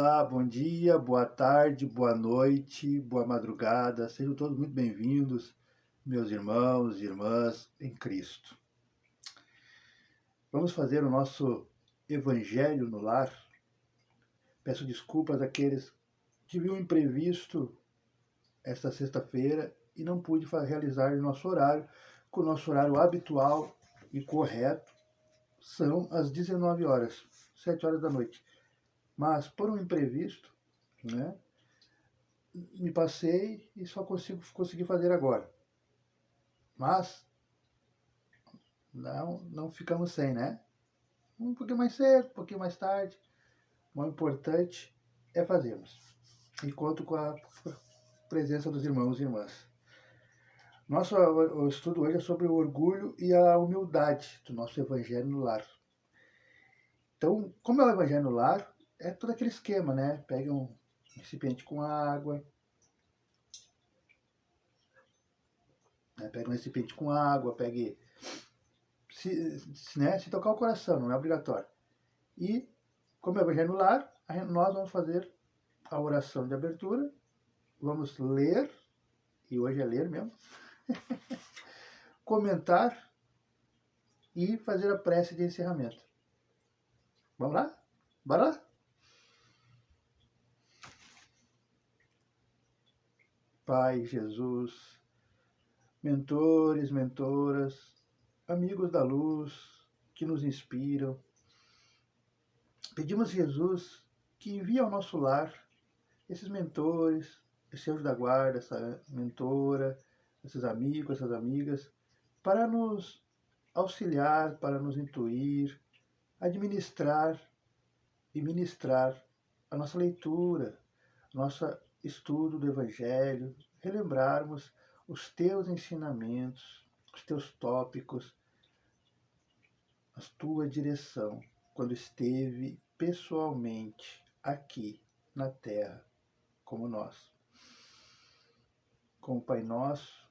Olá, bom dia, boa tarde, boa noite, boa madrugada. Sejam todos muito bem-vindos, meus irmãos e irmãs em Cristo. Vamos fazer o nosso Evangelho no Lar. Peço desculpas àqueles que viram um imprevisto esta sexta-feira e não pude realizar o nosso horário, que o nosso horário habitual e correto são às 19 horas, 7 horas da noite. Mas por um imprevisto, né, me passei e só consegui fazer agora. Mas não ficamos sem, né? Um pouquinho mais cedo, um pouquinho mais tarde. O importante é fazermos. E conto com a presença dos irmãos e irmãs. O estudo hoje é sobre o orgulho e a humildade do nosso Evangelho no Lar. Então, como é o Evangelho no Lar, é todo aquele esquema, né? Pega um recipiente com água, pegue, se tocar o coração, não é obrigatório. E, como é o Evangelho no Lar, nós vamos fazer a oração de abertura, vamos ler, e hoje é ler mesmo, comentar e fazer a prece de encerramento. Vamos lá? Bora lá? Pai Jesus, mentores, mentoras, amigos da luz que nos inspiram, pedimos a Jesus que envie ao nosso lar esses mentores, esse anjo da guarda, essa mentora, esses amigos, essas amigas, para nos auxiliar, para nos intuir, administrar e ministrar a nossa leitura, nosso estudo do Evangelho, relembrarmos os teus ensinamentos, os teus tópicos, a tua direção, quando esteve pessoalmente aqui na Terra, como nós. Como Pai Nosso,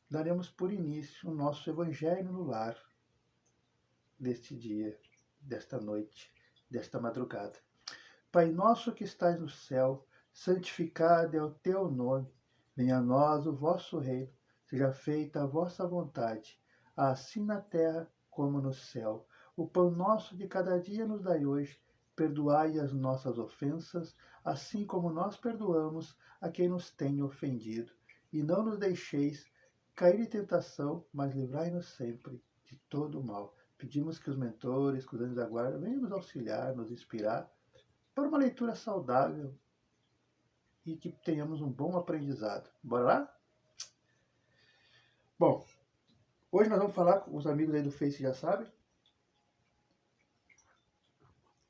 daremos por início o nosso Evangelho no Lar deste dia, desta noite, desta madrugada. Pai nosso que estais no céu, santificado é o teu nome. Venha a nós o vosso reino. Seja feita a vossa vontade, assim na terra como no céu. O pão nosso de cada dia nos dai hoje. Perdoai as nossas ofensas, assim como nós perdoamos a quem nos tem ofendido. E não nos deixeis cair em tentação, mas livrai-nos sempre de todo o mal. Pedimos que os mentores, que os anjos da guarda, venham nos auxiliar, nos inspirar, para uma leitura saudável e que tenhamos um bom aprendizado. Bora lá? Bom, hoje nós vamos falar com os amigos aí do Face, já sabem.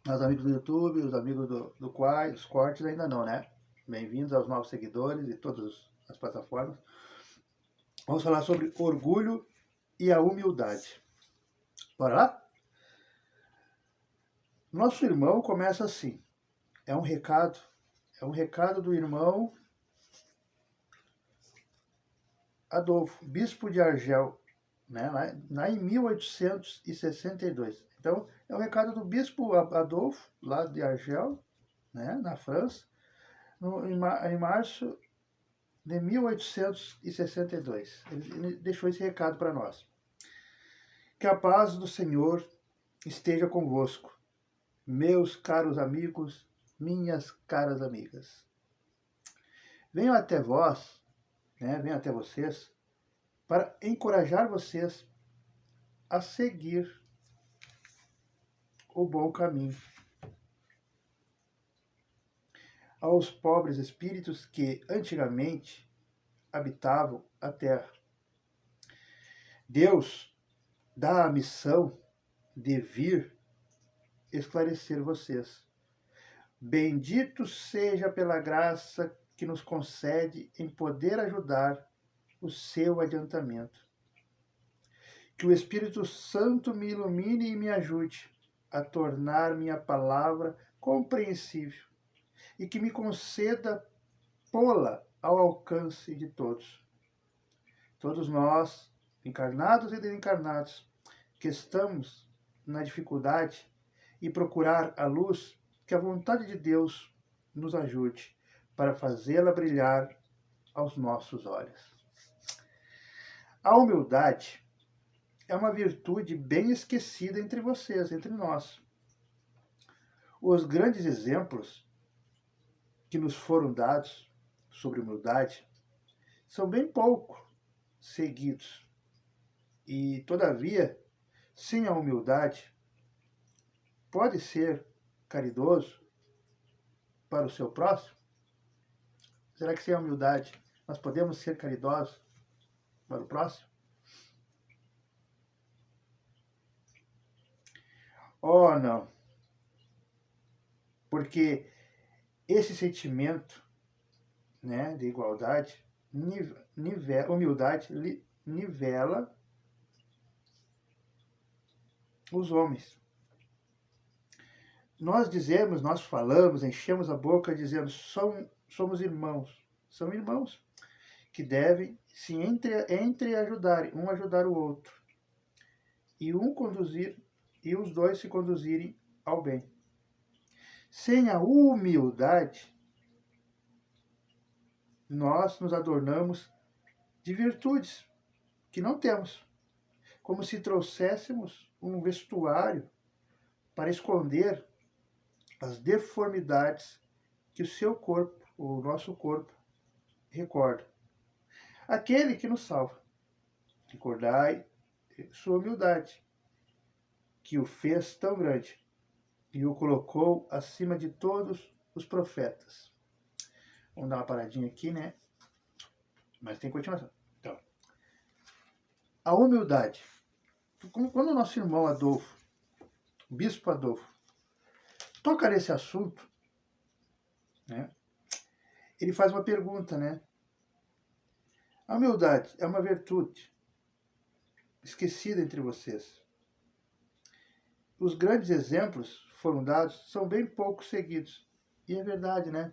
Os amigos do YouTube, os amigos do Quai, os cortes ainda não, né? Bem-vindos aos novos seguidores de todas as plataformas. Vamos falar sobre orgulho e a humildade. Bora lá? Nosso irmão começa assim. É um recado do irmão Adolfo, bispo de Argel, né, lá em 1862. Então, é um recado do bispo Adolfo, lá de Argel, né, na França, em março de 1862. Ele deixou esse recado para nós. Que a paz do Senhor esteja convosco, meus caros amigos, minhas caras amigas. Venho até vós, né, venho até vocês, para encorajar vocês a seguir o bom caminho. Aos pobres espíritos que antigamente habitavam a terra. Deus dá a missão de vir esclarecer vocês. Bendito seja pela graça que nos concede em poder ajudar o seu adiantamento. Que o Espírito Santo me ilumine e me ajude a tornar minha palavra compreensível e que me conceda pô-la ao alcance de todos. Todos nós, encarnados e desencarnados, que estamos na dificuldade e procurar a luz, que a vontade de Deus nos ajude para fazê-la brilhar aos nossos olhos. A humildade é uma virtude bem esquecida entre vocês, entre nós. Os grandes exemplos que nos foram dados sobre humildade são bem pouco seguidos. E, todavia, sem a humildade, pode ser caridoso para o seu próximo? Será que sem a humildade nós podemos ser caridosos para o próximo? Oh, não. Porque esse sentimento, né, de igualdade, humildade nivela os homens. Nós falamos, enchemos a boca dizendo somos irmãos. São irmãos que devem se ajudarem, um ajudar o outro. E os dois se conduzirem ao bem. Sem a humildade, nós nos adornamos de virtudes que não temos, como se trouxéssemos um vestuário para esconder as deformidades que o seu corpo, o nosso corpo, recorda. Aquele que nos salva, recordai sua humildade, que o fez tão grande e o colocou acima de todos os profetas. Vamos dar uma paradinha aqui, né? Mas tem continuação. Então, a humildade. Quando o nosso irmão Adolfo, o bispo Adolfo, toca nesse assunto, né? Ele faz uma pergunta, né? A humildade é uma virtude esquecida entre vocês. Os grandes exemplos foram dados, são bem pouco seguidos. E é verdade, né?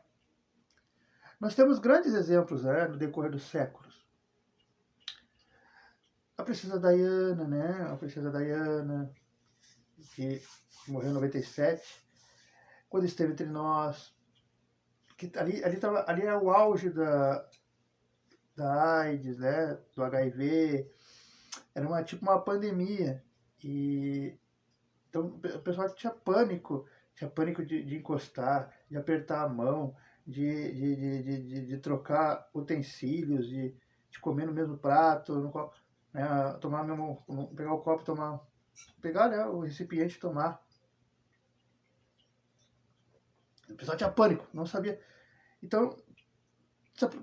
Nós temos grandes exemplos, né, no decorrer dos séculos. A princesa Diana, né? A princesa Diana, que morreu em 97, quando esteve entre nós, que ali era o auge da AIDS, né? Do HIV, era tipo uma pandemia. E então o pessoal tinha pânico de encostar, de apertar a mão, de trocar utensílios, de comer no mesmo prato, né, pegar o copo, pegar, né, o recipiente e tomar. O pessoal tinha pânico, não sabia. Então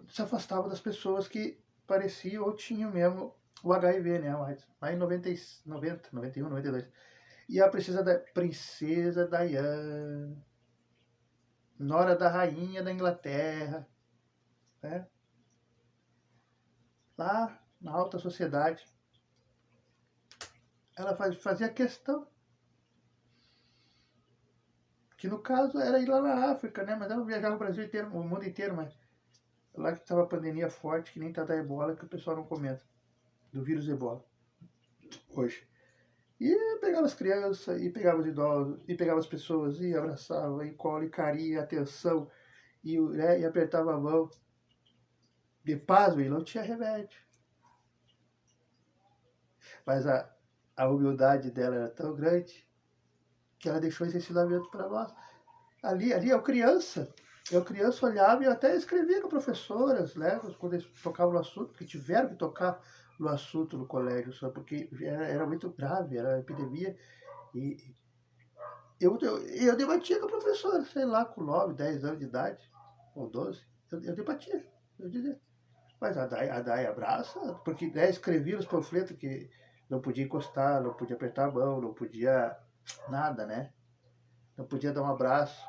se afastava das pessoas que pareciam ou tinham mesmo o HIV, né? Lá em 90, 91, 92. E a princesa Diana, nora da rainha da Inglaterra, né? Lá na alta sociedade, ela fazia questão, que no caso era ir lá na África, né? Mas ela viajava o Brasil inteiro, o mundo inteiro, mas lá que estava a pandemia forte, que nem tá da ebola, que o pessoal não comenta, do vírus ebola, hoje. E pegava as crianças, e pegava os idosos, e pegava as pessoas, e abraçava, e cola, e carinha, atenção, e apertava a mão. De paz, e não tinha remédio. Mas a humildade dela era tão grande que ela deixou esse ensinamento para nós. Ali eu criança olhava e até escrevia com professoras, né, quando eles tocavam no assunto, porque tiveram que tocar no assunto no colégio, só porque era muito grave, era epidemia. E eu debatia com a professora, sei lá, com 9, 10 anos de idade, ou 12, eu debatia, eu dizia. Mas a Dai abraça, porque escrevia nos panfletos que não podia encostar, não podia apertar a mão, não podia nada, né? Não podia dar um abraço.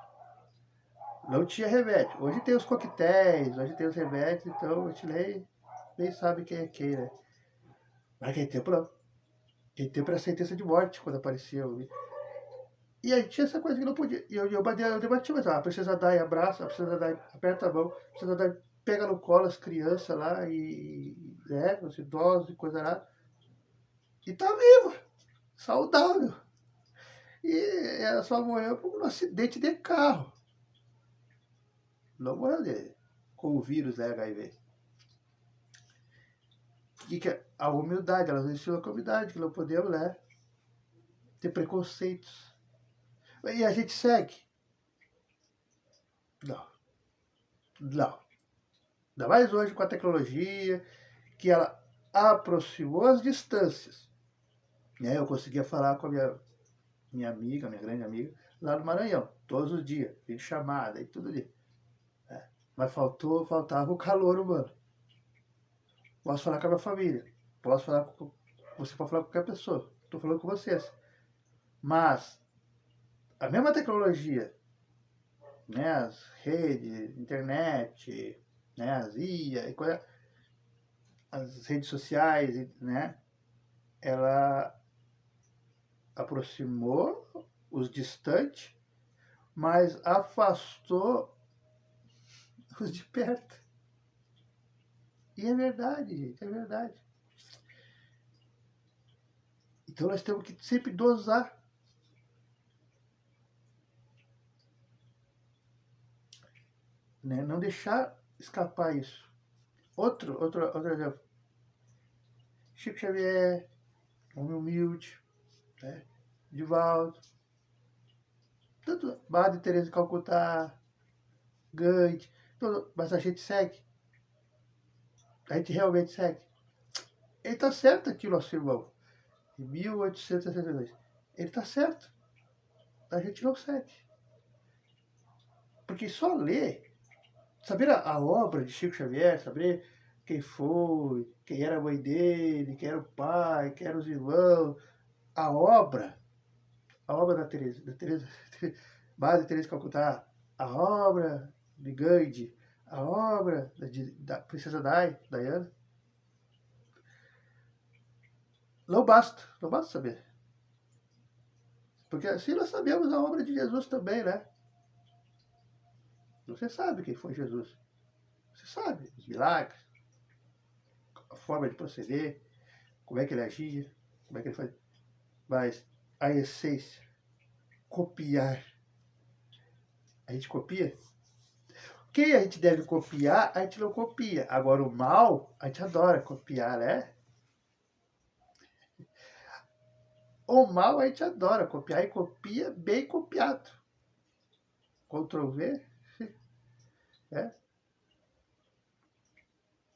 Não tinha remédio. Hoje tem os coquetéis, hoje tem os remédios, então a gente nem sabe quem é quem, né? Mas aquele tempo não. Aquele tempo era sentença de morte quando aparecia. E aí tinha essa coisa que não podia. E eu debati, mas a princesa Dai abraça, a princesa Dai aperta a mão, a princesa Dai pega no colo as crianças lá, né, os idosos e coisa lá. E tá viva, saudável. E ela só morreu por um acidente de carro. Não morreu com o vírus da HIV. Que é a humildade, ela nos ensinou com a humildade, que não podemos, né, ter preconceitos. E a gente segue? Não. Não. Ainda mais hoje com a tecnologia, que ela aproximou as distâncias. Eu conseguia falar com a minha amiga, minha grande amiga, lá no Maranhão, todos os dias, vídeo chamada e tudo ali. Mas faltava o calor humano. Posso falar com a minha família, posso falar com você, pode falar com qualquer pessoa. Estou falando com vocês. Mas a mesma tecnologia, né, as redes, internet, né, as IA, as redes sociais, né, ela aproximou os distantes, mas afastou os de perto. E é verdade, gente, é verdade. Então nós temos que sempre dosar. Né? Não deixar escapar isso. Outro exemplo. Chico Xavier, Homem Humilde, né? Divaldo, tanto Madre Teresa de Calcutá, Gandhi, mas a gente segue. A gente realmente segue. Ele está certo aqui, nosso irmão. Em 1862. Ele está certo. A gente não segue. Porque só ler, saber a obra de Chico Xavier, saber quem foi, quem era a mãe dele, quem era o pai, quem eram os irmãos, a obra da Teresa, Madre Teresa de Calcutá, a obra de Gandhi, a obra da Princesa Diana, não basta saber. Porque assim nós sabemos a obra de Jesus também, né? Você sabe quem foi Jesus. Você sabe os milagres, a forma de proceder, como é que ele agia, como é que ele fazia. Mas a essência, copiar. A gente copia? Quem a gente deve copiar, a gente não copia. Agora o mal, a gente adora copiar, né? O mal a gente adora copiar e copia bem copiado. Ctrl V, né?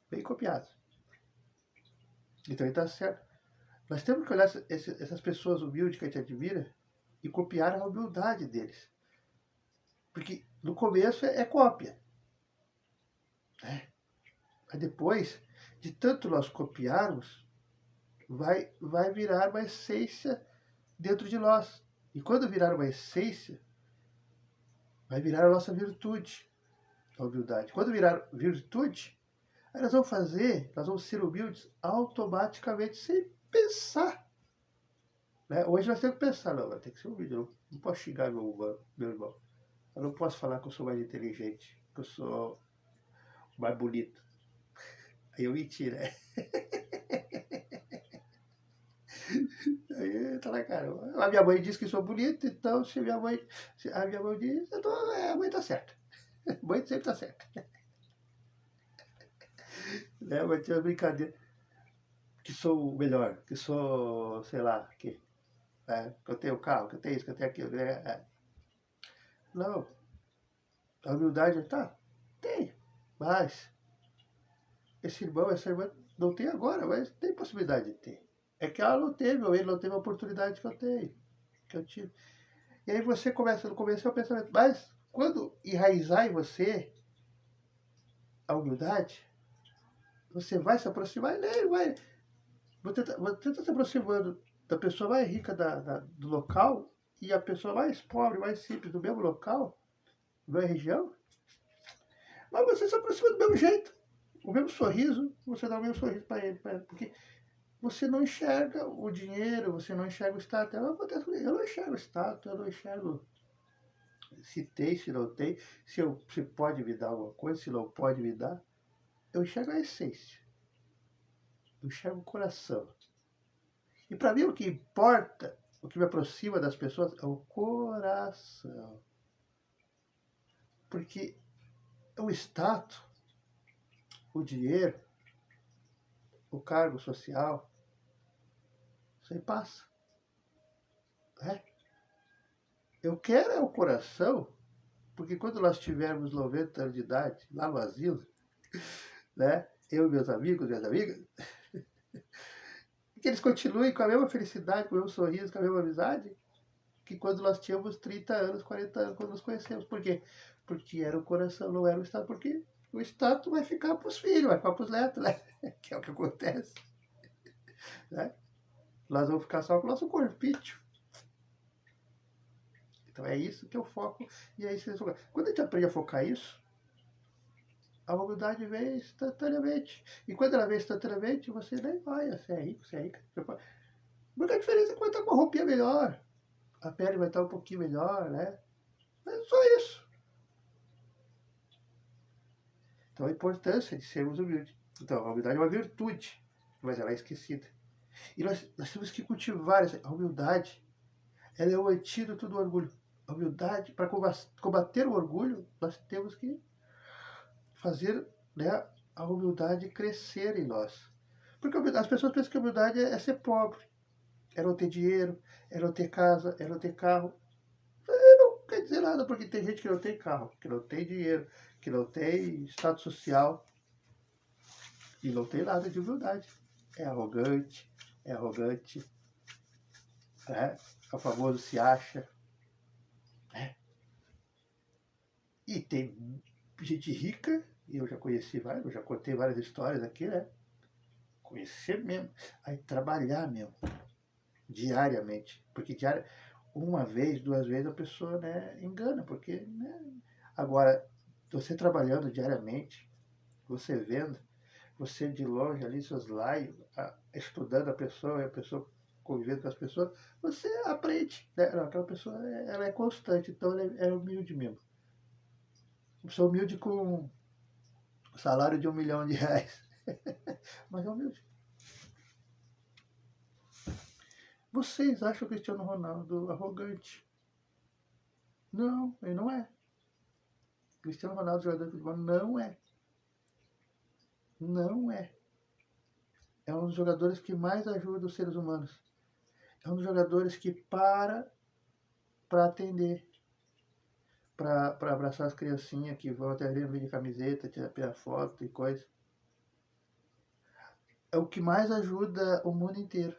Bem copiado. Então ele está certo. Nós temos que olhar essas pessoas humildes que a gente admira e copiar a humildade deles. Porque no começo é cópia. Né? Mas depois, de tanto nós copiarmos, vai virar uma essência dentro de nós. E quando virar uma essência, vai virar a nossa virtude, a humildade. Quando virar virtude, aí nós vamos ser humildes automaticamente, sem pensar. Né? Hoje nós temos que pensar, não, vai ter que ser humilde, eu não posso xingar meu irmão. Eu não posso falar que eu sou mais inteligente, que eu sou mais bonito. Aí eu menti, né? Aí tá na cara. A minha mãe diz que sou bonito, então se a minha mãe diz, então a mãe tá certa. A mãe sempre tá certa. Né? Mas tinha uma brincadeira que sou o melhor, que sou, sei lá, que eu tenho carro, que eu tenho isso, que eu tenho aquilo. Não, a humildade tá? Tem, mas esse irmão, essa irmã não tem agora, mas tem possibilidade de ter. É que ela não teve, ou ele não teve a oportunidade que eu tenho, que eu tive. E aí você começa, no começo é o pensamento, mas quando enraizar em você a humildade, você vai se aproximar e ele vai. Você está se aproximando da pessoa mais rica do local e a pessoa mais pobre, mais simples do mesmo local, da mesma região, mas você se aproxima do mesmo jeito. O mesmo sorriso, você dá o mesmo sorriso para ele, porque você não enxerga o dinheiro, você não enxerga o status. Eu não enxergo o status, eu não enxergo se tem, se não tem, se pode me dar alguma coisa, se não pode me dar. Eu enxergo a essência, eu enxergo o coração. E para mim o que importa o que me aproxima das pessoas é o coração. Porque o status, o dinheiro, o cargo social, isso aí passa. Né? Eu quero é o coração, porque quando nós tivermos 90 anos de idade, lá no asilo, né? Eu e meus amigos, minhas amigas, que eles continuem com a mesma felicidade, com o mesmo sorriso, com a mesma amizade, que quando nós tínhamos 30 anos, 40 anos, quando nos conhecemos. Por quê? Porque era o coração, não era o Estado. Porque o Estado vai ficar para os filhos, vai ficar para os netos, né? Que é o que acontece. Né? Nós vamos ficar só com o nosso corpício. Então é isso que eu foco. E é isso que quando a gente aprende a focar isso, a humildade vem instantaneamente. E quando ela vem instantaneamente, você nem vai, você é rico, você é rica. Porque a diferença é que vai estar com a roupinha melhor. A pele vai estar um pouquinho melhor, né? É só isso. Então a importância de sermos humildes. Então, a humildade é uma virtude, mas ela é esquecida. E nós temos que cultivar a humildade. Ela é o antídoto do orgulho. A humildade, para combater o orgulho, nós temos que fazer, né, a humildade crescer em nós. Porque as pessoas pensam que a humildade é ser pobre, é não ter dinheiro, é não ter casa, é não ter carro. Não quer dizer nada, porque tem gente que não tem carro, que não tem dinheiro, que não tem status social e não tem nada de humildade. É arrogante, né? É o famoso se acha. Né? E tem gente rica, e eu já conheci várias, eu já contei várias histórias aqui, né? Conhecer mesmo, aí trabalhar mesmo, diariamente. Porque uma vez, duas vezes a pessoa, né, engana, porque, né? Agora, você trabalhando diariamente, você vendo, você de longe ali, seus lives, estudando a pessoa convivendo com as pessoas, você aprende. Né? Aquela pessoa ela é constante, então ela é humilde mesmo. Uma pessoa humilde com salário de R$ 1 milhão. Mas é humilde. Vocês acham o Cristiano Ronaldo arrogante? Não, ele não é. Cristiano Ronaldo, jogador de futebol, não é. Não é. É um dos jogadores que mais ajuda os seres humanos. É um dos jogadores que para atender, para abraçar as criancinhas que vão até ali no meio de camiseta, tirar foto e coisa. É o que mais ajuda o mundo inteiro.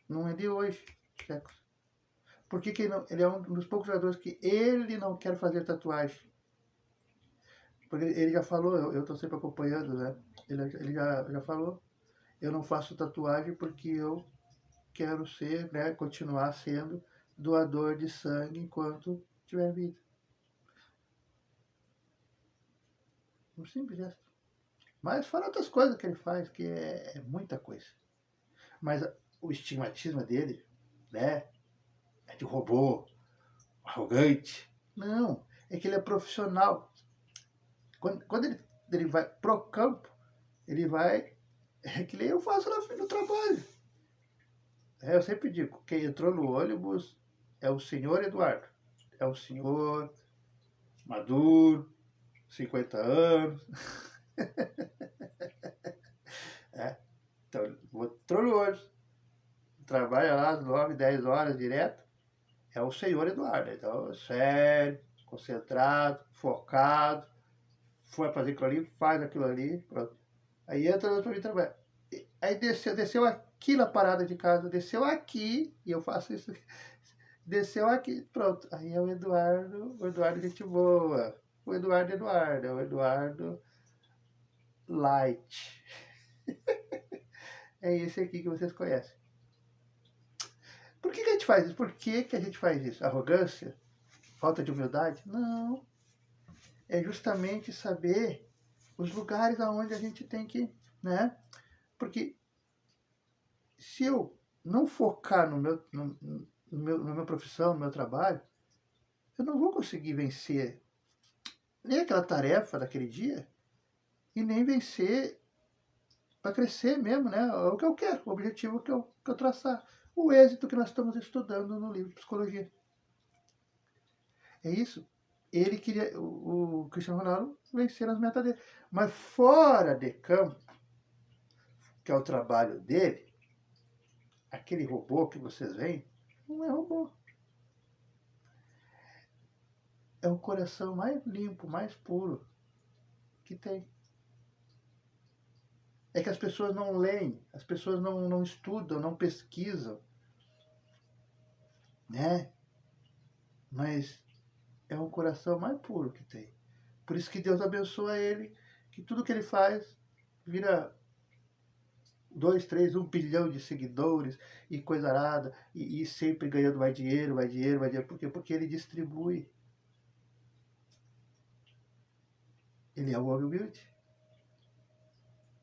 Não é de hoje, séculos. Por que não? Ele é um dos poucos jogadores que ele não quer fazer tatuagem. Porque ele já falou, eu estou sempre acompanhando, né? Ele já falou, eu não faço tatuagem porque eu quero ser, né, continuar sendo doador de sangue enquanto tiver vida. Um simples gesto. Mas fora outras coisas que ele faz, que é muita coisa. Mas o estigmatismo dele, né, é de robô, arrogante. Não, é que ele é profissional. Quando ele vai pro campo, ele vai. É que nem eu faço lá no trabalho. Eu sempre digo, quem entrou no ônibus é o senhor Eduardo. É o senhor maduro, 50 anos. É. Então, entrou no ônibus, trabalha lá às 9, 10 horas direto, é o senhor Eduardo. Então, sério, concentrado, focado, foi fazer aquilo ali, faz aquilo ali, pronto. Aí entra para mim trabalhar. Aí desceu aqui na parada de casa, desceu aqui, e eu faço isso, desceu aqui, pronto. Aí é o Eduardo gente boa. O Eduardo, é o Eduardo Light. É esse aqui que vocês conhecem. Por que a gente faz isso? Por que a gente faz isso? Arrogância? Falta de humildade? Não. É justamente saber os lugares aonde a gente tem que, né? Porque se eu não focar na minha profissão, no meu trabalho, eu não vou conseguir vencer nem aquela tarefa daquele dia e nem vencer crescer mesmo, né? É o que eu quero, o objetivo que eu traçar. O êxito que nós estamos estudando no livro de Psicologia. É isso. Ele queria, o Cristiano Ronaldo, vencer as metas dele. Mas fora de campo, que é o trabalho dele, aquele robô que vocês veem, não é robô. É o coração mais limpo, mais puro que tem. É que as pessoas não leem, as pessoas não estudam, não pesquisam, né? Mas é o coração mais puro que tem. Por isso que Deus abençoa ele, que tudo que ele faz vira 2, 3, 1 bilhão de seguidores e coisa arada, e sempre ganhando mais dinheiro, mais dinheiro, mais dinheiro. Por quê? Porque ele distribui. Ele é um homem humilde.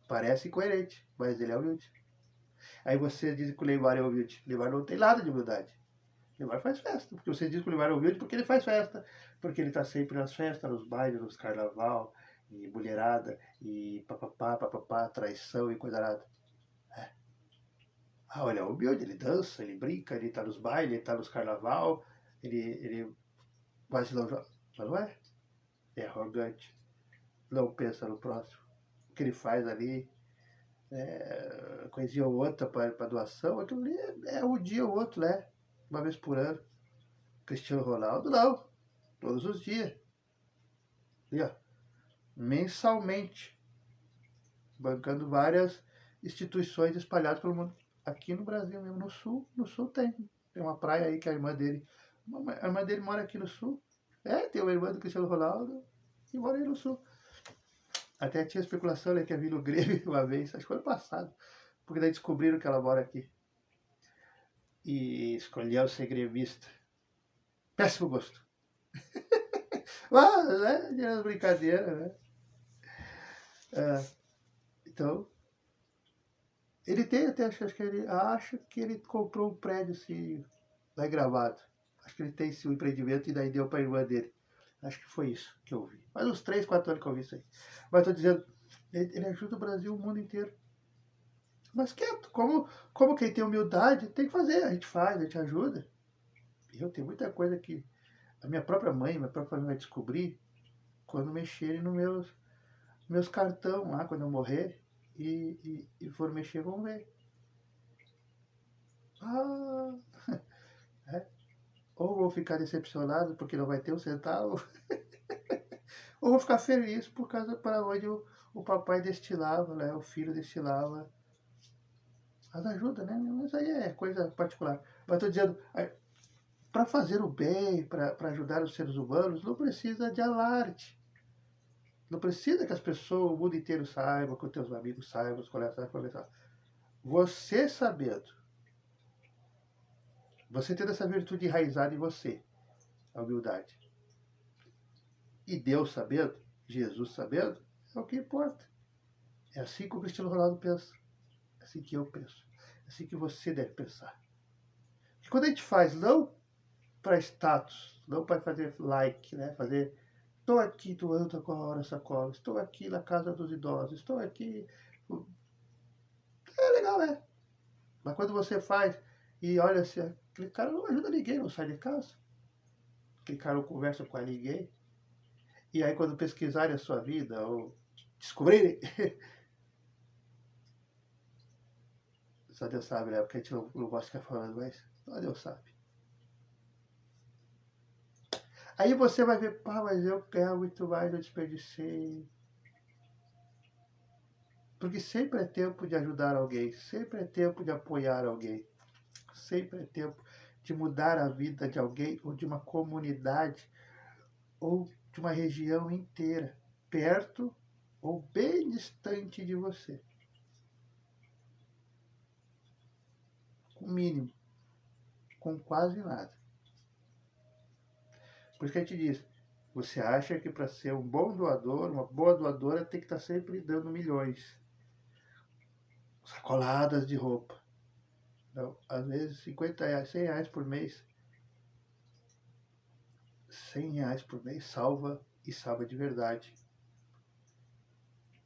Parece incoerente, mas ele é humilde. Aí você diz que o Neymar é humilde. O Neymar não tem nada de humildade. O Neymar faz festa. Porque você diz que o Neymar é humilde porque ele faz festa. Porque ele está sempre nas festas, nos bailes, nos carnaval, e mulherada, e papapá, papapá, traição e coisa arada. Ah, ele é humilde, ele dança, ele brinca, ele tá nos bailes, ele tá nos carnaval, ele quase não joga. Mas não é. É arrogante. Não pensa no próximo. O que ele faz ali, coisinha ou outra para doação, aquilo ali é um dia ou outro, né? Uma vez por ano. Cristiano Ronaldo, não. Todos os dias. E, ó, mensalmente. Bancando várias instituições espalhadas pelo mundo. Aqui no Brasil mesmo, no sul tem. Tem uma praia aí que a irmã dele. A irmã dele mora aqui no sul. Tem uma irmã do Cristiano Ronaldo que mora aí no sul. Até tinha especulação, né, que ia vir no Grêmio uma vez, acho que foi ano passado. Porque daí descobriram que ela mora aqui. E escolheu ser gremista. Péssimo gosto. Mas, né, brincadeira, né? Então, ele tem até, acho que ele acha que ele comprou um prédio assim, lá em Gramado. Acho que ele tem esse empreendimento e daí deu para a irmã dele. Acho que foi isso que eu vi. Faz uns 3, 4 anos que eu vi isso aí. Mas estou dizendo, ele ajuda o Brasil, o mundo inteiro. Mas quieto, como quem tem humildade tem que fazer. A gente faz, a gente ajuda. Eu tenho muita coisa que a minha própria mãe, minha própria família vai descobrir quando mexerem nos meus cartão lá, quando eu morrer. E for mexer, vão ver. Ah, é. Ou vou ficar decepcionado porque não vai ter um centavo, ou vou ficar feliz por causa para onde o papai destilava, né? O filho destilava as ajudas, né? Mas aí é coisa particular. Mas estou dizendo, para fazer o bem, para ajudar os seres humanos, não precisa de alarde. Não precisa que as pessoas, o mundo inteiro saiba, que os teus amigos saibam, os colegas saibam, conversar. Você sabendo, você tendo essa virtude enraizada em você, a humildade, e Deus sabendo, Jesus sabendo, é o que importa. É assim que o Cristiano Ronaldo pensa. É assim que eu penso. É assim que você deve pensar. E quando a gente faz não para status, não para fazer like, né? Fazer, estou aqui doando agora essa sacola, estou aqui na casa dos idosos, estou aqui. É legal, né? Mas quando você faz e olha assim, aquele cara não ajuda ninguém, não sai de casa. Aquele cara não conversa com ninguém. E aí quando pesquisarem a sua vida ou descobrirem, só Deus sabe, né? Porque a gente não gosta de ficar falando, mas só Deus sabe. Aí você vai ver, pá, mas eu quero muito mais, eu desperdicei. Porque sempre é tempo de ajudar alguém, sempre é tempo de apoiar alguém, sempre é tempo de mudar a vida de alguém ou de uma comunidade ou de uma região inteira, perto ou bem distante de você. Com o mínimo, com quase nada. Por isso que a gente diz, você acha que para ser um bom doador, uma boa doadora, tem que estar sempre dando milhões. Sacoladas de roupa. Não, às vezes 50 reais, 100 reais por mês. 100 reais por mês salva e salva de verdade.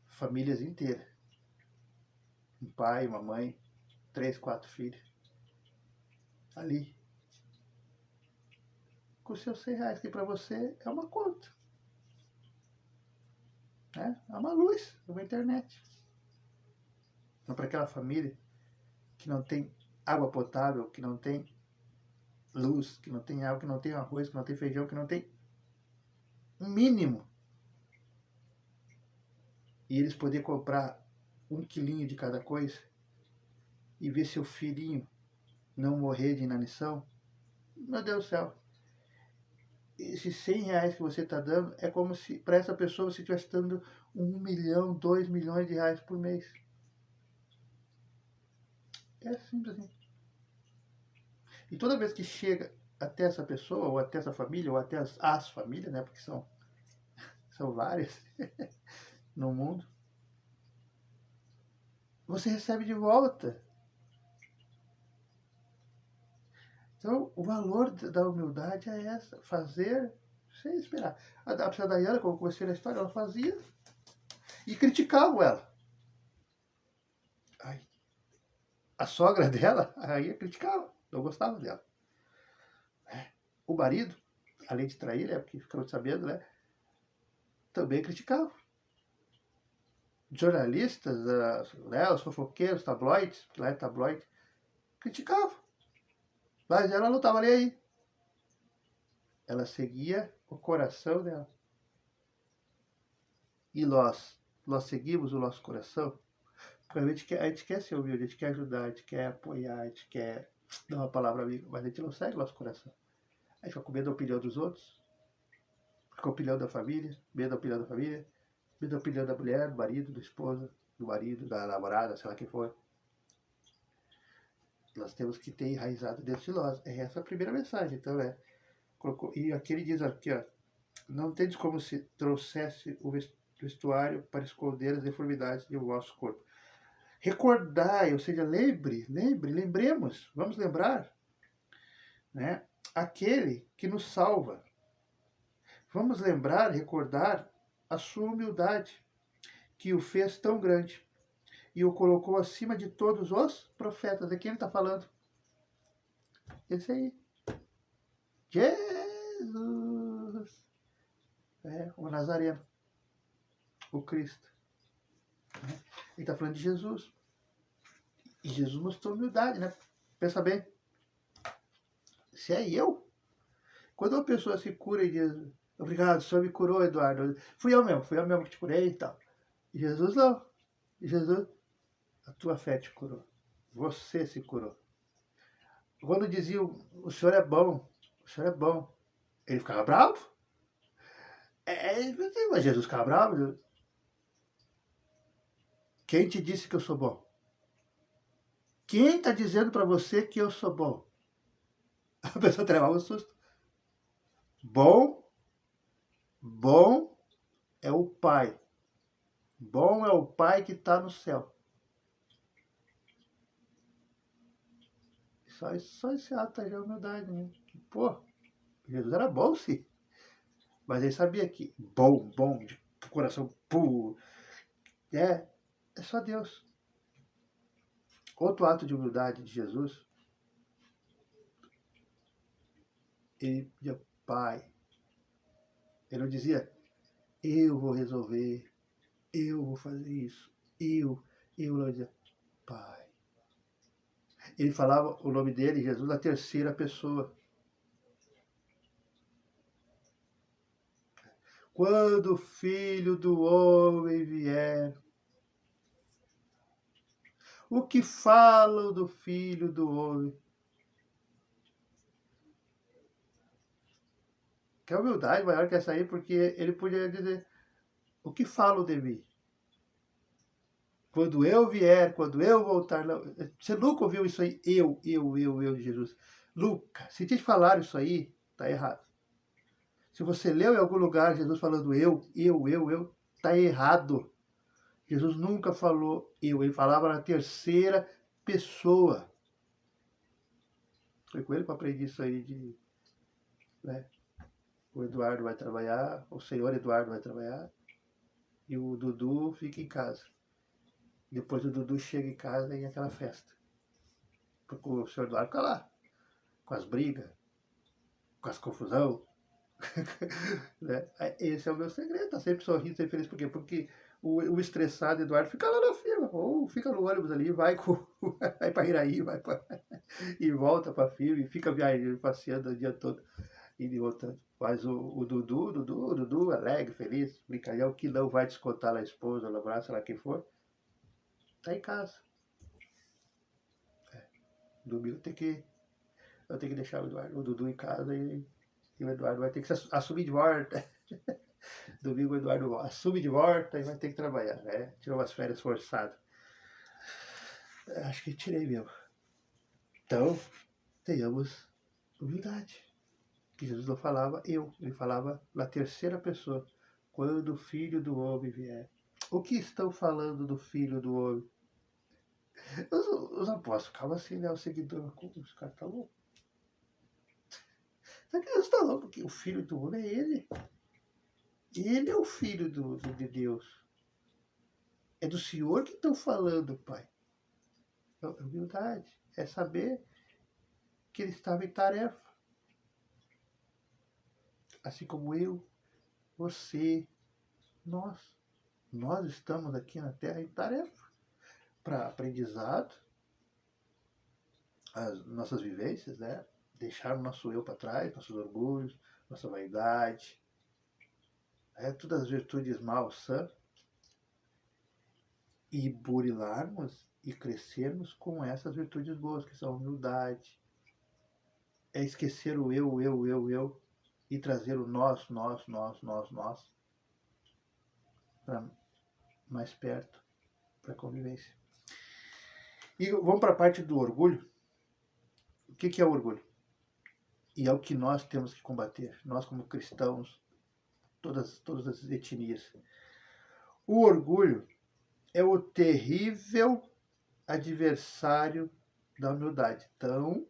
Famílias inteiras. um pai, uma mãe, 3, 4 filhos, ali, com os seus R$100, que para você é uma conta, né? É uma luz, é uma internet. Não para aquela família que não tem água potável, que não tem luz, que não tem água, que não tem arroz, que não tem feijão, que não tem um mínimo. E eles poderem comprar 1 quilinho de cada coisa e ver seu filhinho não morrer de inanição. Meu Deus do céu. Esses R$100 que você está dando é como se para essa pessoa você estivesse dando 1 milhão, 2 milhões de reais por mês. É simples assim. E toda vez que chega até essa pessoa, ou até essa família, ou até as famílias, né? Porque são várias no mundo, você recebe de volta. Então, o valor da humildade é essa, fazer sem esperar. A tia Dayana, como eu comecei na história, ela fazia e criticavam ela. Ai, a sogra dela, aí criticava, não gostava dela. O marido, além de trair, porque ficou sabendo, né, também criticava. Jornalistas, né, os fofoqueiros, tabloides, lá é tabloide, criticavam. Mas ela não estava nem aí. Ela seguia o coração dela. E nós seguimos o nosso coração, porque a gente quer ser humilde, a gente quer ajudar, a gente quer apoiar, a gente quer dar uma palavra amiga, mas a gente não segue o nosso coração. A gente fica com medo da opinião dos outros, fica com a opinião da família, medo da opinião da família, medo da opinião da mulher, do marido, da esposa, do marido, da namorada, sei lá quem for. Nós temos que ter enraizado dentro de nós. É essa a primeira mensagem. Então, e aqui ele diz aqui, ó, não tendes como se trouxesse o vestuário para esconder as deformidades do vosso corpo. Recordai, ou seja, lembremos, vamos lembrar, né, aquele que nos salva. Vamos lembrar, recordar a sua humildade, que o fez tão grande e o colocou acima de todos os profetas. De quem ele está falando? Esse aí. Jesus. O Nazareno. O Cristo. Ele está falando de Jesus. E Jesus mostrou humildade, né? Pensa bem. Se é eu, quando uma pessoa se cura e diz, obrigado, o senhor me curou, Eduardo. Fui eu mesmo que te curei e tal. E Jesus não. E Jesus, a tua fé te curou. Você se curou. Quando dizia, o senhor é bom, o senhor é bom, ele ficava bravo. Mas Jesus ficava bravo. Quem te disse que eu sou bom? Quem está dizendo para você que eu sou bom? A pessoa levava um susto. Bom é o Pai. Bom é o Pai que está no céu. Só esse ato de humildade, né? Pô, Jesus era bom, sim. Mas ele sabia que bom, de coração puro, é só Deus. Outro ato de humildade de Jesus, ele dizia, Pai. Ele não dizia, eu vou resolver, eu vou fazer isso, eu não dizia, Pai. Ele falava o nome dele, Jesus, na terceira pessoa. Quando o Filho do Homem vier, o que falam do Filho do Homem? Que a humildade maior que essa aí, porque ele podia dizer, o que falam de mim? Quando eu vier, quando eu voltar. Você nunca ouviu isso aí? Eu de Jesus. Nunca. Se te falaram isso aí, tá errado. Se você leu em algum lugar Jesus falando eu, tá errado. Jesus nunca falou eu, ele falava na terceira pessoa. Foi com ele que eu aprendi isso aí de, né? O Eduardo vai trabalhar, o senhor Eduardo vai trabalhar e o Dudu fica em casa. Depois o Dudu chega em casa e é aquela festa. Porque o senhor Eduardo fica lá, com as brigas, com as confusão. Né? Esse é o meu segredo, tá sempre sorrindo, sempre feliz. Por quê? Porque o estressado Eduardo fica lá na firma, ou fica no ônibus ali, vai, vai para Iraí, e volta para a firma, e fica viajando, passeando o dia todo, e de voltando. Mas o Dudu, alegre, feliz, brincalhão, que não vai descontar na esposa, no braço, lá quem for, tá em casa. Domingo eu tenho que deixar o Dudu em casa e o Eduardo vai ter que assumir de volta. Domingo o Eduardo assume de volta e vai ter que trabalhar, né? Tirou umas férias forçadas. Acho que tirei mesmo. Então, tenhamos humildade. Que Jesus não falava eu, ele falava na terceira pessoa. Quando o Filho do Homem vier. O que estão falando do Filho do Homem? Os apóstolos ficavam assim, né? O seguidor, os caras estão loucos. Será que Jesus está louco? Porque o Filho do Homem é ele. Ele é o Filho de Deus. É do Senhor que estão falando, Pai. É humildade. É saber que ele estava em tarefa. Assim como eu, você, nós. Nós estamos aqui na Terra em tarefa. Para aprendizado, as nossas vivências, né? Deixar o nosso eu para trás, nossos orgulhos, nossa vaidade, todas as virtudes malsãs, e burilarmos e crescermos com essas virtudes boas, que são a humildade, é esquecer o eu, e trazer o nós, para mais perto, para a convivência. E vamos para a parte do orgulho. O que é o orgulho? E é o que nós temos que combater, nós como cristãos, todas as etnias. O orgulho é o terrível adversário da humildade. Então,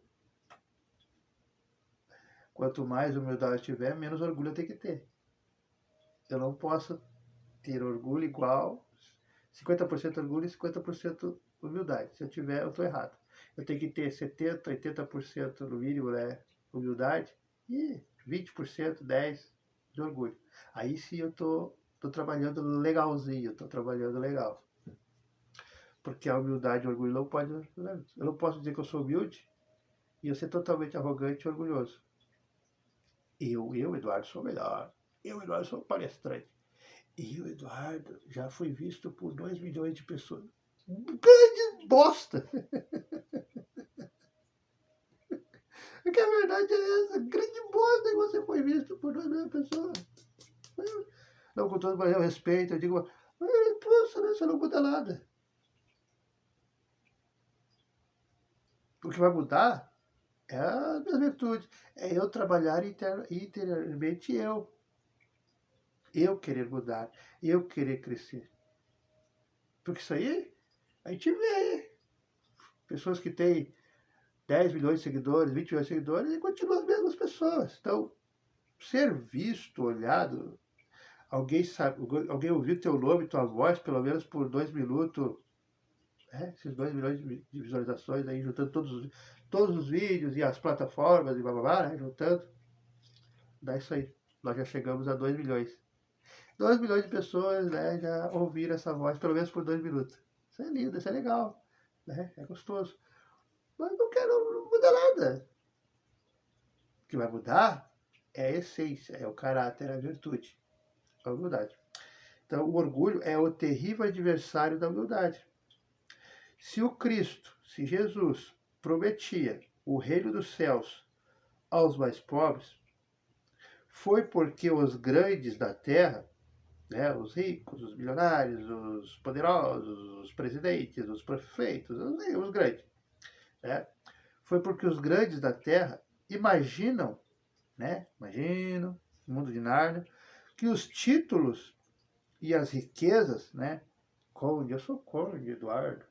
quanto mais humildade tiver, menos orgulho eu tenho que ter. Eu não posso ter orgulho igual 50% orgulho e 50% humildade. Se eu tiver, eu estou errado. Eu tenho que ter 70%, 80% no mínimo, né, humildade e 20%, 10% de orgulho. Aí sim eu estou trabalhando legalzinho, estou trabalhando legal. Porque a humildade e o orgulho não pode. Eu não posso dizer que eu sou humilde e eu ser totalmente arrogante e orgulhoso. Eu, Eduardo, sou melhor. Eu, Eduardo, sou palestrante. Eu, Eduardo, já fui visto por 2 milhões de pessoas. Grande bosta! Porque a verdade é essa. Grande bosta que você foi visto por 2 milhões de pessoas. Não, com todo o meu respeito, eu digo, poxa, né, você não muda nada. O que vai mudar é as minhas virtudes. É eu trabalhar interiormente eu. Eu querer mudar. Eu querer crescer. Porque isso aí, a gente vê pessoas que têm 10 milhões de seguidores, 20 milhões de seguidores e continuam as mesmas pessoas. Então, ser visto, olhado, alguém ouviu teu nome, tua voz, pelo menos por 2 minutos, esses 2 milhões de visualizações aí, juntando todos os vídeos e as plataformas e blá blá blá, né, juntando, dá isso aí. Nós já chegamos a 2 milhões. 2 milhões de pessoas, né, já ouviram essa voz pelo menos por 2 minutos. Isso é lindo, isso é legal, né? É gostoso. Mas não quero, não muda nada. O que vai mudar é a essência, é o caráter, a virtude, a humildade. Então, o orgulho é o terrível adversário da humildade. Se o Cristo, se Jesus prometia o reino dos céus aos mais pobres, foi porque os grandes da terra, né, os ricos, os milionários, os poderosos, os presidentes, os prefeitos, os grandes, né, foi porque os grandes da terra imaginam, né, no mundo de Nárnia, que os títulos e as riquezas, né, conde, eu sou conde, Eduardo,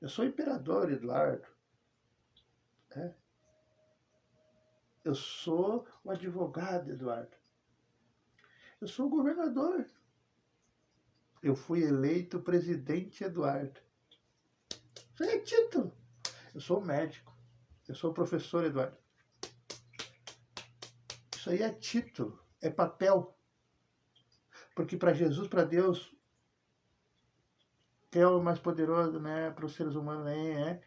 eu sou imperador, Eduardo, né, eu sou o advogado, Eduardo, eu sou o governador, Eu fui eleito presidente Eduardo. Isso aí é título. Eu sou médico. Eu sou professor Eduardo. Isso aí é título. É papel. Porque para Jesus, para Deus, quem é o mais poderoso, né, para os seres humanos, né,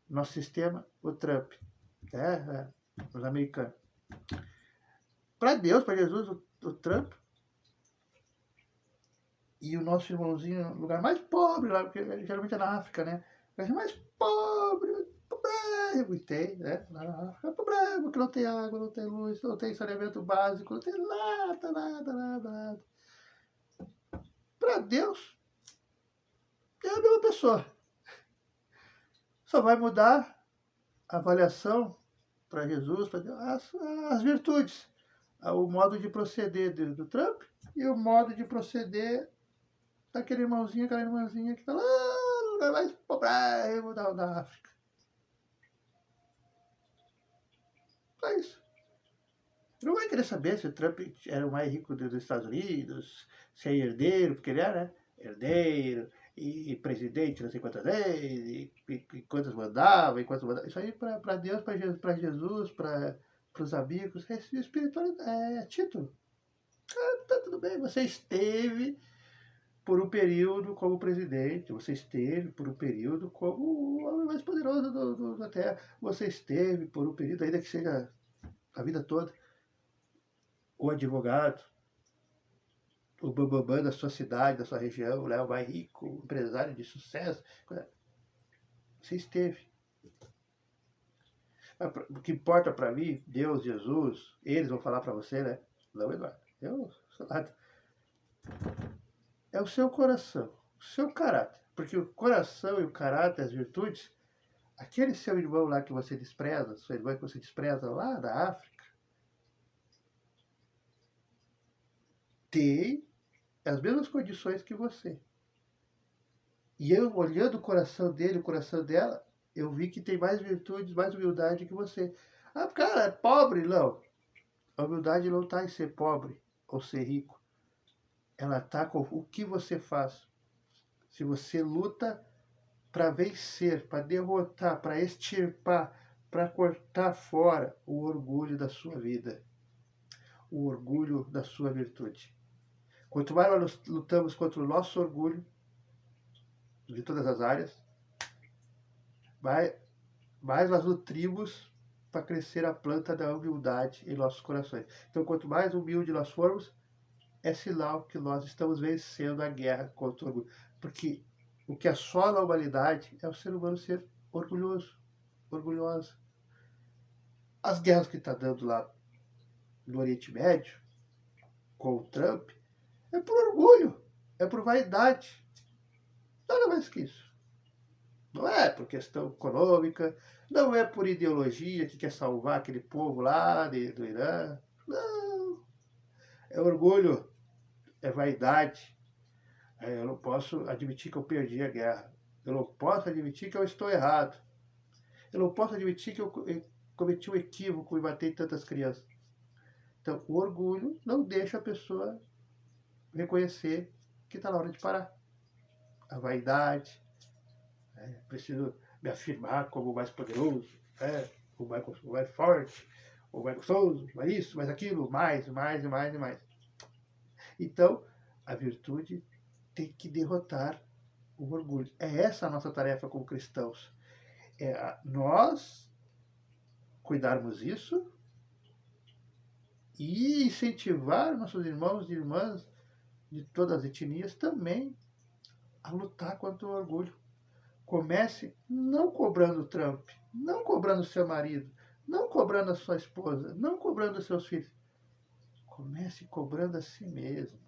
nosso sistema, o Trump. Os americanos. Para Deus, para Jesus, o Trump. E o nosso irmãozinho, no lugar mais pobre lá, porque geralmente é na África, né? Mas mais pobre, pobrego, e tem, né? Lá na África, pobrego, que não tem água, não tem luz, não tem saneamento básico, não tem nada. Para Deus, é a mesma pessoa. Só vai mudar a avaliação para Jesus, para Deus, as virtudes, o modo de proceder do Trump e o modo de proceder daquele irmãozinho, aquela irmãzinha que está lá no lugar mais pobrego da África. Só isso. Não vai querer saber se o Trump era o mais rico dos Estados Unidos, se é herdeiro, porque ele era, né? Herdeiro e presidente não sei quantas vezes, e quantas mandava, e quantas mandava. Isso aí para Deus, para Jesus, para os amigos, é espiritualidade, é título. Tá tudo bem, você esteve por um período como presidente, você esteve por um período como o homem mais poderoso da Terra, você esteve por um período, ainda que seja a vida toda, o advogado, o bambambam da sua cidade, da sua região, o mais rico, o empresário de sucesso. Você esteve. O que importa para mim, Deus, Jesus, eles vão falar para você, né? Não, Eduardo. Eu sou nada. É o seu coração, o seu caráter. Porque o coração e o caráter, as virtudes, aquele seu irmão lá que você despreza, sua irmã que você despreza lá da África, tem as mesmas condições que você. E eu, olhando o coração dele, o coração dela, eu vi que tem mais virtudes, mais humildade que você. Ah, cara, é pobre? Não. A humildade não está em ser pobre ou ser rico. Ela está com o que você faz. Se você luta para vencer, para derrotar, para extirpar, para cortar fora o orgulho da sua vida, o orgulho da sua virtude. Quanto mais nós lutamos contra o nosso orgulho, de todas as áreas, mais nós nutrimos para crescer a planta da humildade em nossos corações. Então, quanto mais humilde nós formos, é sinal que nós estamos vencendo a guerra contra o orgulho. Porque o que assola a humanidade é o ser humano ser orgulhoso, orgulhosa. As guerras que está dando lá no Oriente Médio, com o Trump, é por orgulho, é por vaidade. Nada mais que isso. Não é por questão econômica, não é por ideologia que quer salvar aquele povo lá do Irã. Não. É orgulho, é vaidade. Eu não posso admitir que eu perdi a guerra. Eu não posso admitir que eu estou errado. Eu não posso admitir que eu cometi um equívoco e matei tantas crianças. Então, o orgulho não deixa a pessoa reconhecer que está na hora de parar. A vaidade, preciso me afirmar como o mais poderoso, o mais forte, o mais gostoso, mais isso, mais aquilo, mais. Então, a virtude tem que derrotar o orgulho. É essa a nossa tarefa como cristãos. É nós cuidarmos isso e incentivar nossos irmãos e irmãs de todas as etnias também a lutar contra o orgulho. Comece não cobrando o Trump, não cobrando o seu marido, não cobrando a sua esposa, não cobrando os seus filhos. Comece cobrando a si mesmo.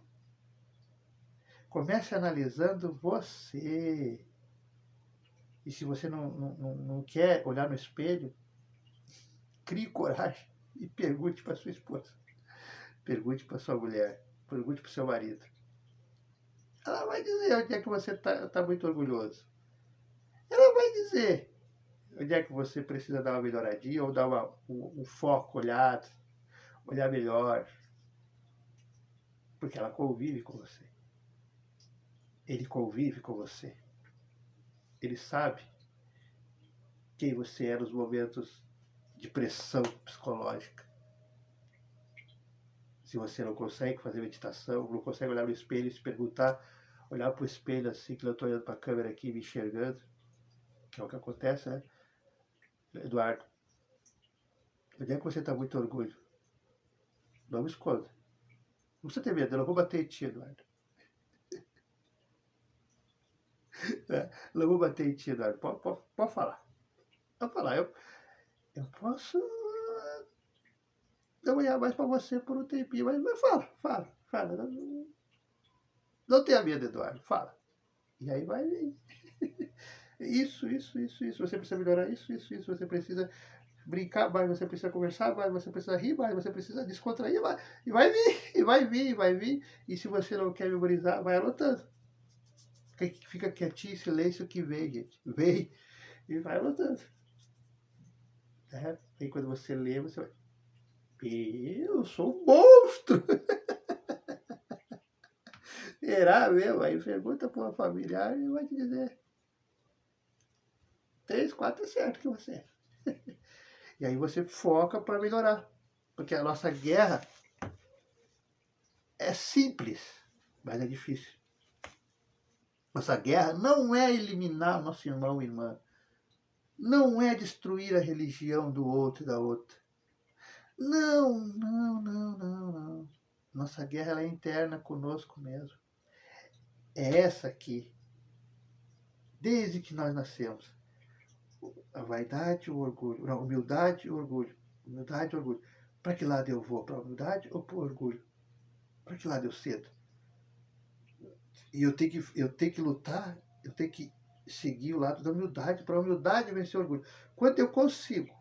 Comece analisando você. E se você não quer olhar no espelho, crie coragem e pergunte para sua esposa. Pergunte para sua mulher. Pergunte para o seu marido. Ela vai dizer onde é que você está muito orgulhoso. Ela vai dizer onde é que você precisa dar uma melhoradinha ou dar um foco, olhar melhor. Porque ela convive com você. Ele convive com você. Ele sabe quem você é nos momentos de pressão psicológica. Se você não consegue fazer meditação, não consegue olhar no espelho e se perguntar, olhar para o espelho assim, que eu estou olhando para a câmera aqui, me enxergando, que é o que acontece, né? Eduardo, onde é que você está muito orgulho? Não me esconda. Não precisa ter medo, eu não vou bater em ti, Eduardo. Não vou bater em ti, Eduardo. Pode falar. Pode falar. Eu posso não olhar mais para você por um tempinho, mas fala. Não tenha medo, Eduardo. Fala. E aí vai vir. Isso. Você precisa melhorar isso. Você precisa brincar mais, você precisa conversar mais, você precisa rir mais, você precisa descontrair mais. E vai vir. E se você não quer memorizar, vai anotando. Fica quietinho, silêncio que vem, gente. Vem e vai anotando. E quando você lê, você vai. Eu sou um monstro! Será mesmo? Aí pergunta para uma familiar e vai te dizer. 3, 4 é certo que você é. E aí você foca para melhorar. Porque a nossa guerra é simples, mas é difícil. Nossa guerra não é eliminar nosso irmão e irmã. Não é destruir a religião do outro e da outra. Não. Nossa guerra é interna conosco mesmo. É essa aqui. Desde que nós nascemos. A vaidade, o orgulho. Não, humildade e orgulho. Humildade e orgulho. Para que lado eu vou? Para a humildade ou para o orgulho? Para que lado eu cedo? E eu tenho que lutar, eu tenho que seguir o lado da humildade, para a humildade vencer o orgulho. Quando eu consigo,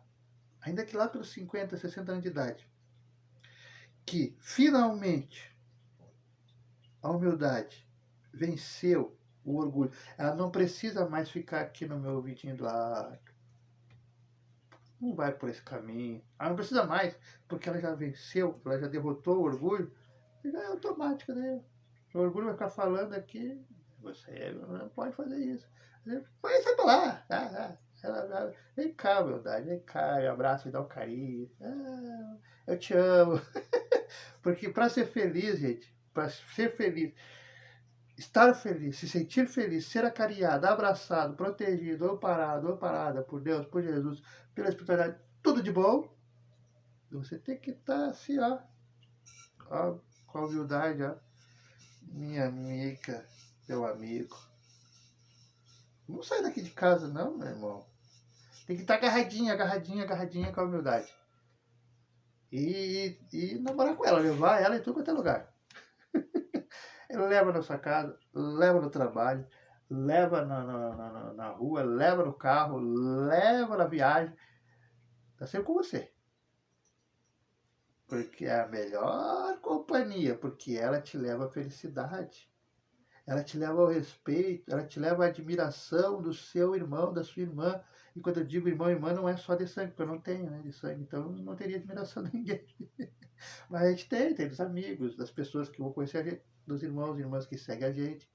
ainda que lá pelos 50, 60 anos de idade, que finalmente a humildade venceu o orgulho, ela não precisa mais ficar aqui no meu ouvidinho do lado. Não vai por esse caminho. Ela não precisa mais, porque ela já venceu, ela já derrotou o orgulho, e já é automática, né? O orgulho vai ficar falando aqui, você não pode fazer isso. Vai, sai pra lá. Vem cá, humildade, vem cá, me abraça, me dá um carinho. Eu te amo. Porque para ser feliz, gente, para ser feliz, estar feliz, se sentir feliz, ser acarinhado, abraçado, protegido, amparada por Deus, por Jesus, pela espiritualidade, tudo de bom, você tem que estar assim, ó, com a humildade, ó. Minha amiga, meu amigo. Não sai daqui de casa, não, meu irmão. Tem que estar agarradinha com a humildade. E namorar com ela, levar ela em tudo quanto é lugar. Leva na sua casa, leva no trabalho, leva na rua, leva no carro, leva na viagem. Tá sempre com você. Porque é a melhor companhia, porque ela te leva à felicidade. Ela te leva ao respeito, ela te leva à admiração do seu irmão, da sua irmã. E quando eu digo irmão e irmã, não é só de sangue, porque eu não tenho, né, de sangue, então eu não teria admiração de ninguém. Mas a gente tem dos amigos, das pessoas que vão conhecer a gente, dos irmãos e irmãs que seguem a gente,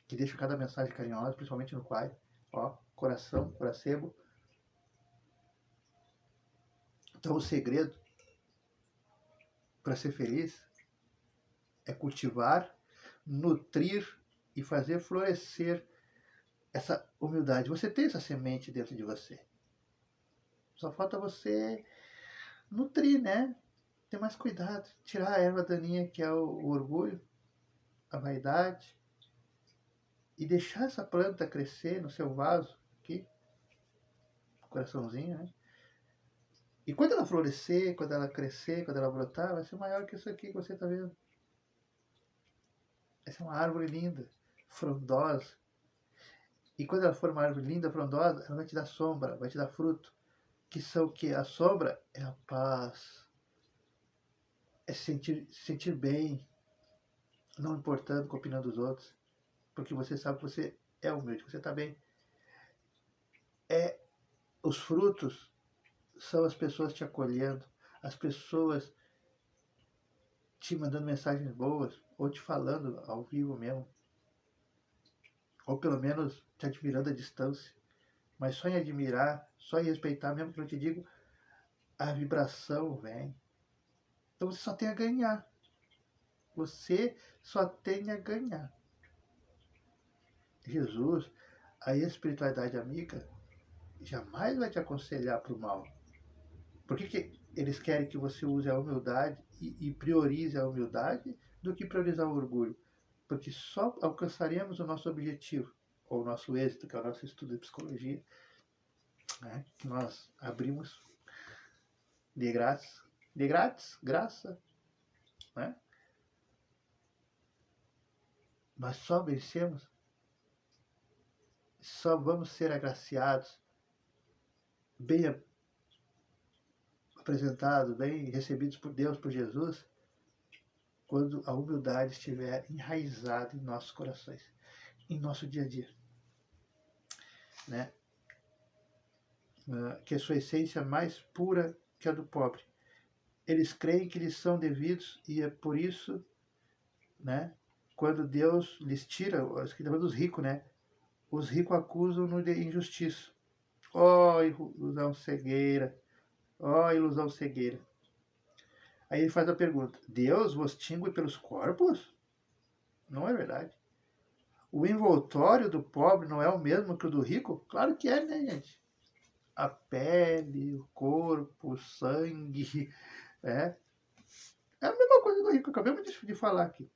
que deixam cada mensagem carinhosa, principalmente no Quai. Ó, coração, coracebo. Então o segredo para ser feliz é cultivar, nutrir e fazer florescer essa humildade. Você tem essa semente dentro de você. Só falta você nutrir, né? Ter mais cuidado. Tirar a erva daninha que é o orgulho, a vaidade. E deixar essa planta crescer no seu vaso, aqui, coraçãozinho, né? E quando ela florescer, quando ela crescer, quando ela brotar, vai ser maior que isso aqui que você está vendo. Vai ser uma árvore linda, frondosa. E quando ela for uma árvore linda, frondosa, ela vai te dar sombra, vai te dar fruto. Que são o quê? A sombra é a paz. É sentir bem, não importando com a opinião dos outros. Porque você sabe que você é humilde, que você está bem. Os frutos são as pessoas te acolhendo, as pessoas te mandando mensagens boas, ou te falando ao vivo mesmo. ou pelo menos te admirando à distância, mas só em admirar, só em respeitar, mesmo que eu te digo, a vibração vem. Então você só tem a ganhar. Você só tem a ganhar. Jesus, a espiritualidade amiga, jamais vai te aconselhar para o mal. Por que eles querem que você use a humildade e priorize a humildade do que priorizar o orgulho? Porque só alcançaremos o nosso objetivo, ou o nosso êxito, que é o nosso estudo de psicologia, né, que nós abrimos de grátis, graça, né? Nós só vencemos, só vamos ser agraciados, bem apresentados, bem recebidos por Deus, por Jesus, quando a humildade estiver enraizada em nossos corações, em nosso dia a dia, né? Que a sua essência é mais pura que a do pobre. Eles creem que lhes são devidos e é por isso, né, quando Deus lhes tira, aqui está falando dos ricos, né? Os ricos acusam-no de injustiça. Ó, ilusão cegueira. Ó, ilusão cegueira. Aí ele faz a pergunta: Deus vos tingue pelos corpos? Não é verdade. O envoltório do pobre não é o mesmo que o do rico? Claro que é, né, gente? A pele, o corpo, o sangue, é a mesma coisa do rico, acabamos de falar aqui.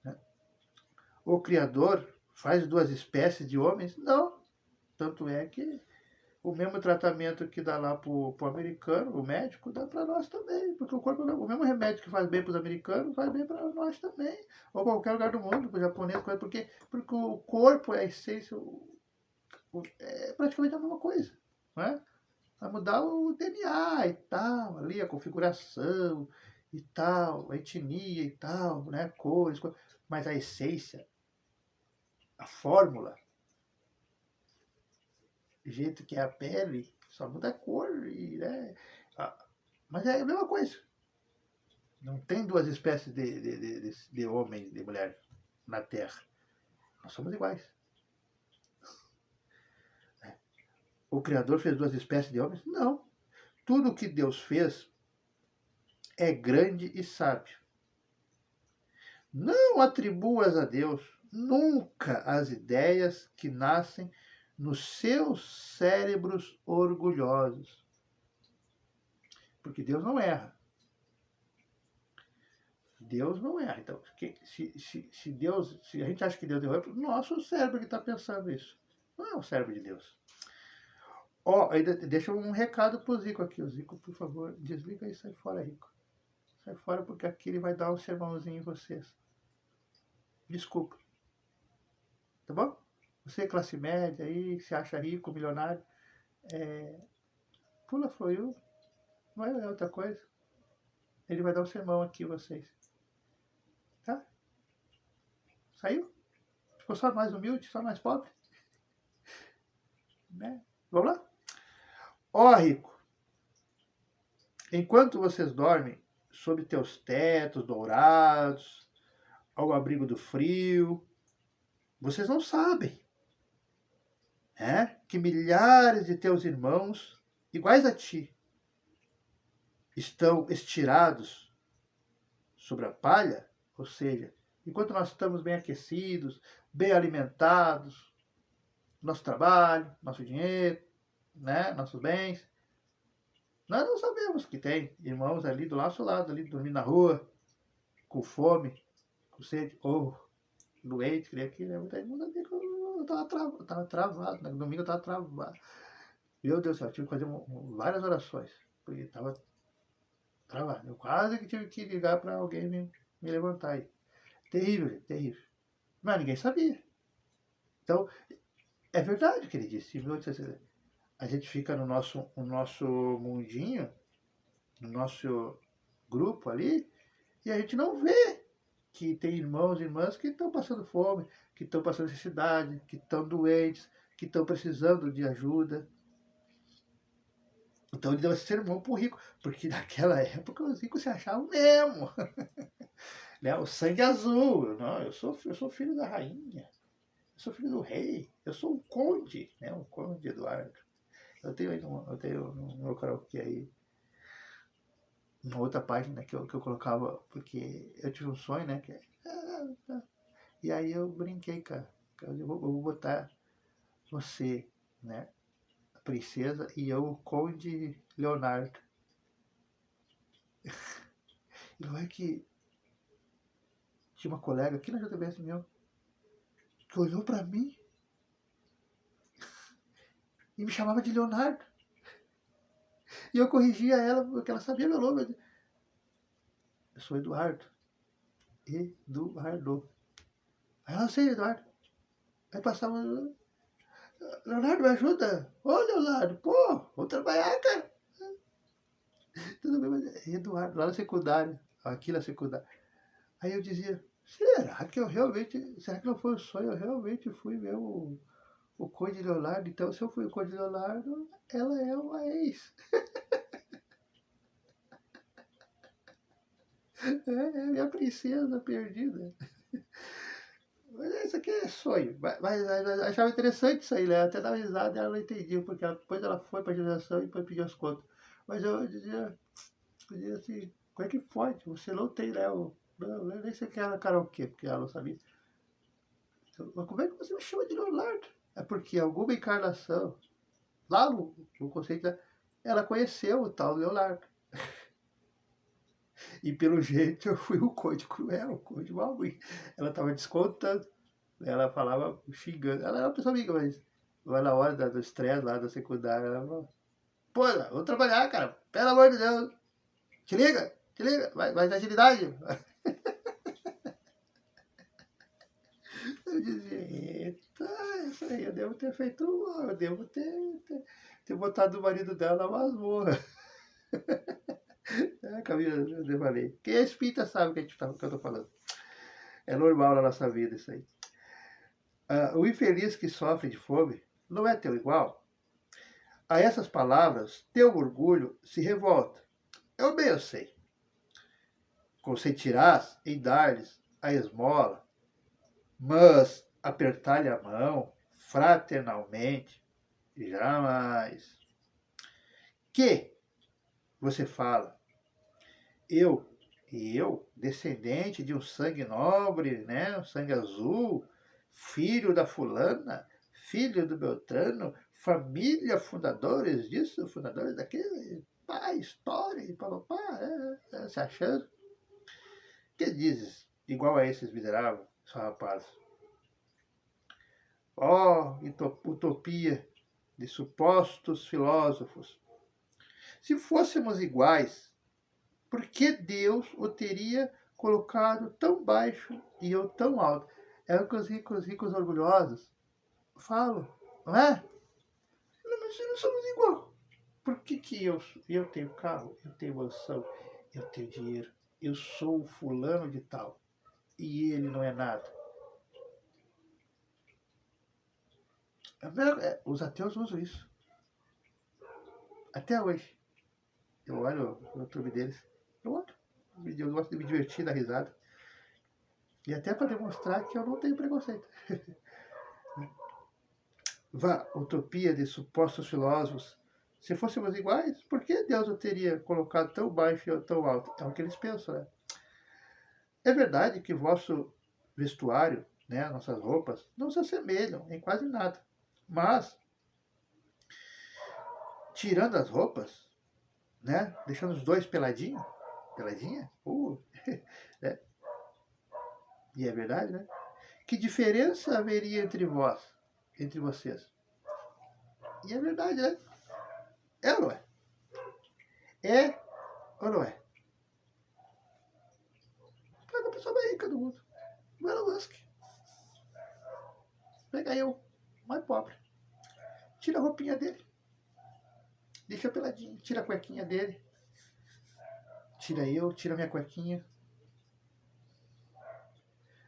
Né? O Criador faz duas espécies de homens? Não. Tanto é que o mesmo tratamento que dá lá pro americano, o médico, dá para nós também. Porque o corpo, o mesmo remédio que faz bem para os americanos, faz bem para nós também. Ou qualquer lugar do mundo, para o japonês, porque o corpo é a essência, é praticamente a mesma coisa. Não é? Vai mudar o DNA e tal, ali a configuração e tal, a etnia e tal, né? Cores, mas a essência, a fórmula, o jeito que é a pele, só muda a cor, e, né? Mas é a mesma coisa. Não tem duas espécies de homem e de mulher na Terra. Nós somos iguais. O Criador fez duas espécies de homens? Não. Tudo o que Deus fez é grande e sábio. Não atribuas a Deus nunca as ideias que nascem nos seus cérebros orgulhosos. Porque Deus não erra. Deus não erra. Então, se Deus, se a gente acha que Deus errou, é o nosso cérebro que está pensando isso. Não é o cérebro de Deus. Ó, ainda deixa um recado pro Zico aqui. O Zico, por favor, desliga e sai fora, Rico. Sai fora porque aqui ele vai dar um sermãozinho em vocês. Desculpa. Tá bom? Você, classe média aí, se acha rico, milionário, pula Froil, não é outra coisa. Ele vai dar um sermão aqui a vocês. Tá? Saiu? Ficou só mais humilde, só mais pobre? Né? Vamos lá? Ó, rico, enquanto vocês dormem sob teus tetos dourados, ao abrigo do frio, vocês não sabem, né, que milhares de teus irmãos, iguais a ti, estão estirados sobre a palha, ou seja, enquanto nós estamos bem aquecidos, bem alimentados, nosso trabalho, nosso dinheiro, né, nossos bens, nós não sabemos que tem irmãos ali do nosso lado, ali dormindo na rua, com fome, com sede, ou doente, queria aqui, né? Muita gente ali que eu tava travado, né? No domingo eu tava travado. Meu Deus do céu, eu tive que fazer várias orações, porque tava travado. Eu quase que tive que ligar para alguém me levantar aí. Terrível, gente, terrível. Mas ninguém sabia. Então, é verdade o que ele disse. A gente fica no nosso mundinho, no nosso grupo ali, e a gente não vê que tem irmãos e irmãs que estão passando fome, que estão passando necessidade, que estão doentes, que estão precisando de ajuda. Então ele deu esse sermão para o rico, porque naquela época os ricos se achavam mesmo. Né? O sangue azul. Não, eu sou filho da rainha. sou filho do rei, eu sou um conde, né? Um conde Eduardo. Eu tenho aí no meu karaokê aí uma outra página que eu colocava, porque eu tive um sonho, né? E aí eu brinquei, cara. Eu vou botar você, né? A princesa e eu, o conde Leonardo. E não é que tinha uma colega aqui na JBS meu que olhou pra mim e me chamava de Leonardo. E eu corrigia ela porque ela sabia meu nome. Eu sou Eduardo. Eduardo. Aí ela, sei, Eduardo. Aí passava, Leonardo, me ajuda. Ô, Leonardo, pô, vou trabalhar, cara. Tudo bem, mas Eduardo, lá na secundária, aqui na secundária. Aí eu dizia, será que não foi um sonho? Eu realmente fui ver o Conde Leonardo. Então, se eu fui o Conde Leonardo, ela é uma ex. É minha princesa perdida. Mas isso aqui é sonho. Mas achava interessante isso aí, né? Até dava risada e ela não entendia, porque depois ela foi para a geração e depois pediu as contas. Mas eu dizia assim, como é que pode? Você não tem, né? Eu nem sei o que era karaokê, porque ela não sabia. Então, mas como é que você me chama de Leonardo? É porque alguma encarnação, lá no conceito, ela conheceu o tal Leonardo. E pelo jeito eu fui o Conde Cruel, o Conde Malvin. Ela estava descontando, ela falava xingando. Ela era uma pessoa amiga, mas na hora do estresse lá da secundária, ela falou, pô, vou trabalhar, cara, pelo amor de Deus. Te liga, vai ter agilidade. Eu dizia, eita, isso aí eu devo ter feito, eu devo ter botado o marido dela na masmorra. É, Camila, eu falei. Quem é espírita sabe o que, que eu tô falando. É normal na nossa vida isso aí. O infeliz que sofre de fome não é teu igual. A essas palavras, teu orgulho se revolta. Eu bem eu sei. Consentirás em dar-lhes a esmola, mas apertar-lhe a mão fraternalmente, jamais. Que você fala, eu, descendente de um sangue nobre, né, um sangue azul, filho da fulana, filho do Beltrano, família, fundadores disso, fundadores daquele, pá, história, e papapá, se achando. Que dizes, igual a esses miseráveis, só rapaz? Ó, utopia de supostos filósofos. Se fôssemos iguais, por que Deus o teria colocado tão baixo e eu tão alto? É o que os ricos orgulhosos falam, não é? Não, mas nós somos igual. Por que eu tenho carro, eu tenho mansão, eu tenho dinheiro, eu sou o fulano de tal e ele não é nada? Os ateus usam isso. Até hoje. Eu olho o YouTube deles. Eu gosto de me divertir, dar risada. E até para demonstrar que eu não tenho preconceito. Vá, utopia de supostos filósofos. Se fôssemos iguais, por que Deus o teria colocado tão baixo e tão alto? É o que eles pensam, né? É verdade que vosso vestuário, né, nossas roupas, não se assemelham em quase nada. Mas, tirando as roupas, né, deixando os dois peladinhos, peladinha? É, e é verdade, né? Que diferença haveria entre vós, entre vocês? E é verdade, né? É ou não é? É ou não é? Pega a pessoa mais rica do mundo. O Elon Musk. Pega eu, mais pobre. Tira a roupinha dele. Deixa peladinho. Tira a cuequinha dele. Tira eu, tira minha cuequinha.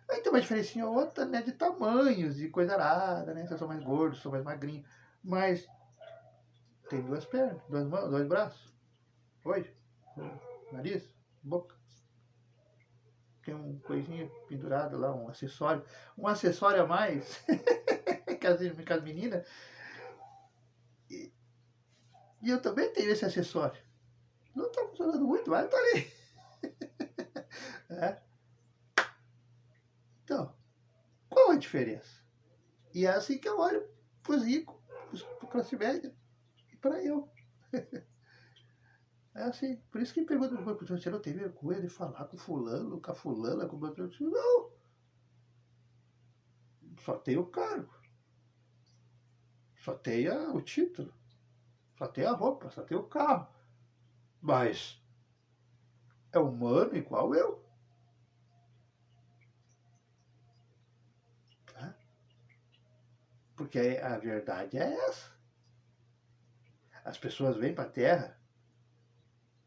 Aí tem uma diferencinha ou outra, né? De tamanhos, de coisa arada, né? Se eu sou mais gordo, sou mais magrinho. Mas tem duas pernas, duas mãos, dois braços. Olho, nariz, boca. Tem um coisinha pendurado lá, um acessório. Um acessório a mais. com as meninas. E eu também tenho esse acessório. Não está funcionando muito, mas está ali. É. Então, qual a diferença? E é assim que eu olho para os ricos, para o classe média e para eu. É assim. Por isso que me pergunta, você não tem vergonha de falar com fulano, com a fulana, com o outro? Não. Só tem o cargo. Só tem o título. Só tem a roupa, só tem o carro. Mas é humano igual eu. Tá? Porque a verdade é essa. As pessoas vêm para a Terra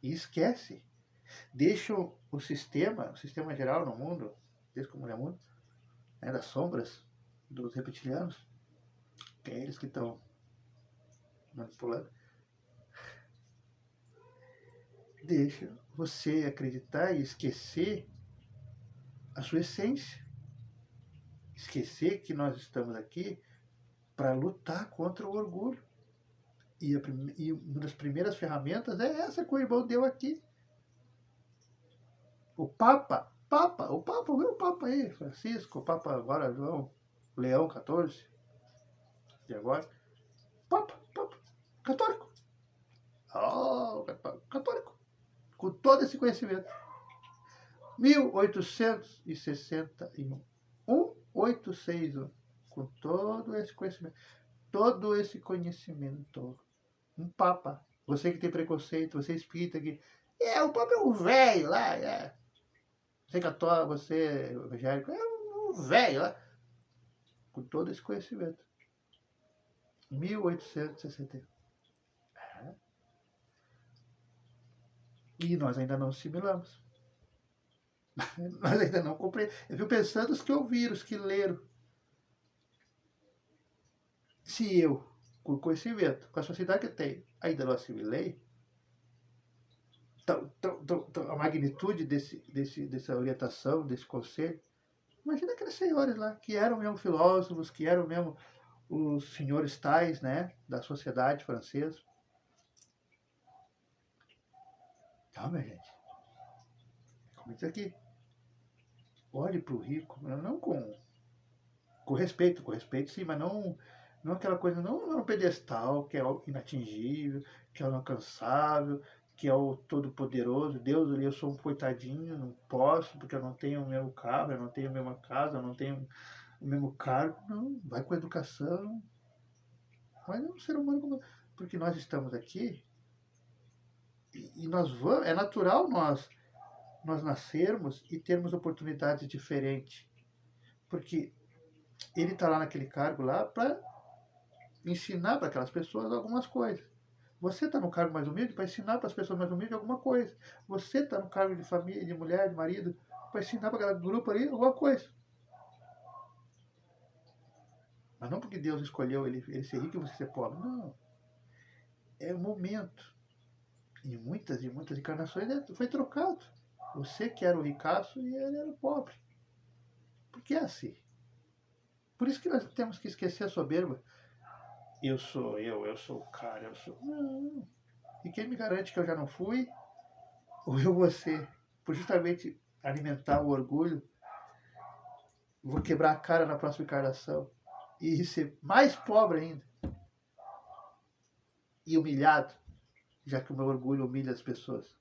e esquecem. Deixam o sistema geral no mundo, desde como é o mundo, né, das sombras dos reptilianos, que é eles que estão manipulando. Deixa você acreditar e esquecer a sua essência. Esquecer que nós estamos aqui para lutar contra o orgulho. E uma das primeiras ferramentas é essa que o irmão deu aqui. O Papa, viu o Papa aí, Francisco, o Papa agora, João, Leão XIV, de agora. Papa, católico. Oh, católico. Com todo esse conhecimento. 1861. 1861. Com todo esse conhecimento. Todo esse conhecimento. Um Papa. Você que tem preconceito, você espírita que. O Papa é um velho lá. Você católico, você evangélico, é um velho lá. Com todo esse conhecimento. 1861. E nós ainda não assimilamos. Nós ainda não compreendemos. Eu fico pensando os que ouviram, os que leram. Se eu, com o conhecimento, com a sociedade que eu tenho, ainda não assimilei, a magnitude dessa orientação, desse conselho, imagina aqueles senhores lá, que eram mesmo filósofos, que eram mesmo os senhores tais, né, da sociedade francesa. Então, minha gente, como isso aqui, olhe para o rico, não com respeito sim, mas não aquela coisa, não no pedestal, que é o inatingível, que é o inalcançável, que é o todo-poderoso. Deus, eu sou um coitadinho, não posso, porque eu não tenho o mesmo carro, eu não tenho a mesma casa, eu não tenho o mesmo cargo. Não, vai com a educação. Mas é um ser humano como. Porque nós estamos aqui e nós vamos. É natural nós nascermos e termos oportunidades diferentes. Porque ele está lá naquele cargo lá para ensinar para aquelas pessoas algumas coisas. Você está no cargo mais humilde para ensinar para as pessoas mais humildes alguma coisa. Você está no cargo de família, de mulher, de marido, para ensinar para aquele grupo ali alguma coisa. Mas não porque Deus escolheu ele ser rico e você ser pobre. Não. É o momento. Em muitas e muitas encarnações foi trocado. Você que era o ricaço e ele era o pobre. Porque é assim. Por isso que nós temos que esquecer a soberba. Eu sou o cara, eu sou. Não. E quem me garante que eu já não fui? Ou eu vou ser? Por justamente alimentar o orgulho, vou quebrar a cara na próxima encarnação e ser mais pobre ainda. E humilhado, já que o meu orgulho humilha as pessoas.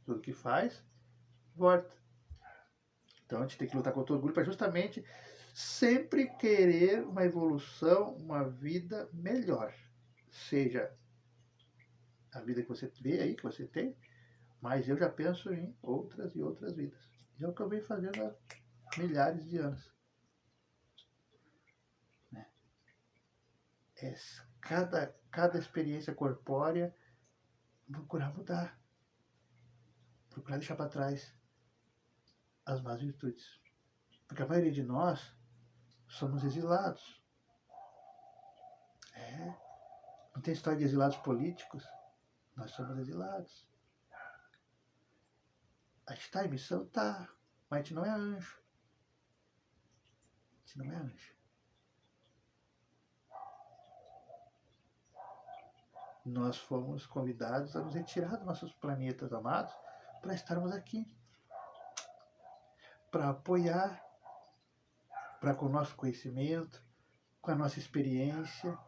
Tudo que faz, volta. Então a gente tem que lutar contra o orgulho para justamente sempre querer uma evolução, uma vida melhor. Seja a vida que você vê aí, que você tem, mas eu já penso em outras e outras vidas. E é o que eu venho fazendo há milhares de anos. Né? Cada experiência corpórea, procurar mudar. Procurar deixar para trás as más virtudes. Porque a maioria de nós somos exilados. Não tem história de exilados políticos? Nós somos exilados. A gente está em missão? Tá. Mas a gente não é anjo. A gente não é anjo. nós fomos convidados a nos retirar dos nossos planetas amados para estarmos aqui, para apoiar, para com o nosso conhecimento, com a nossa experiência,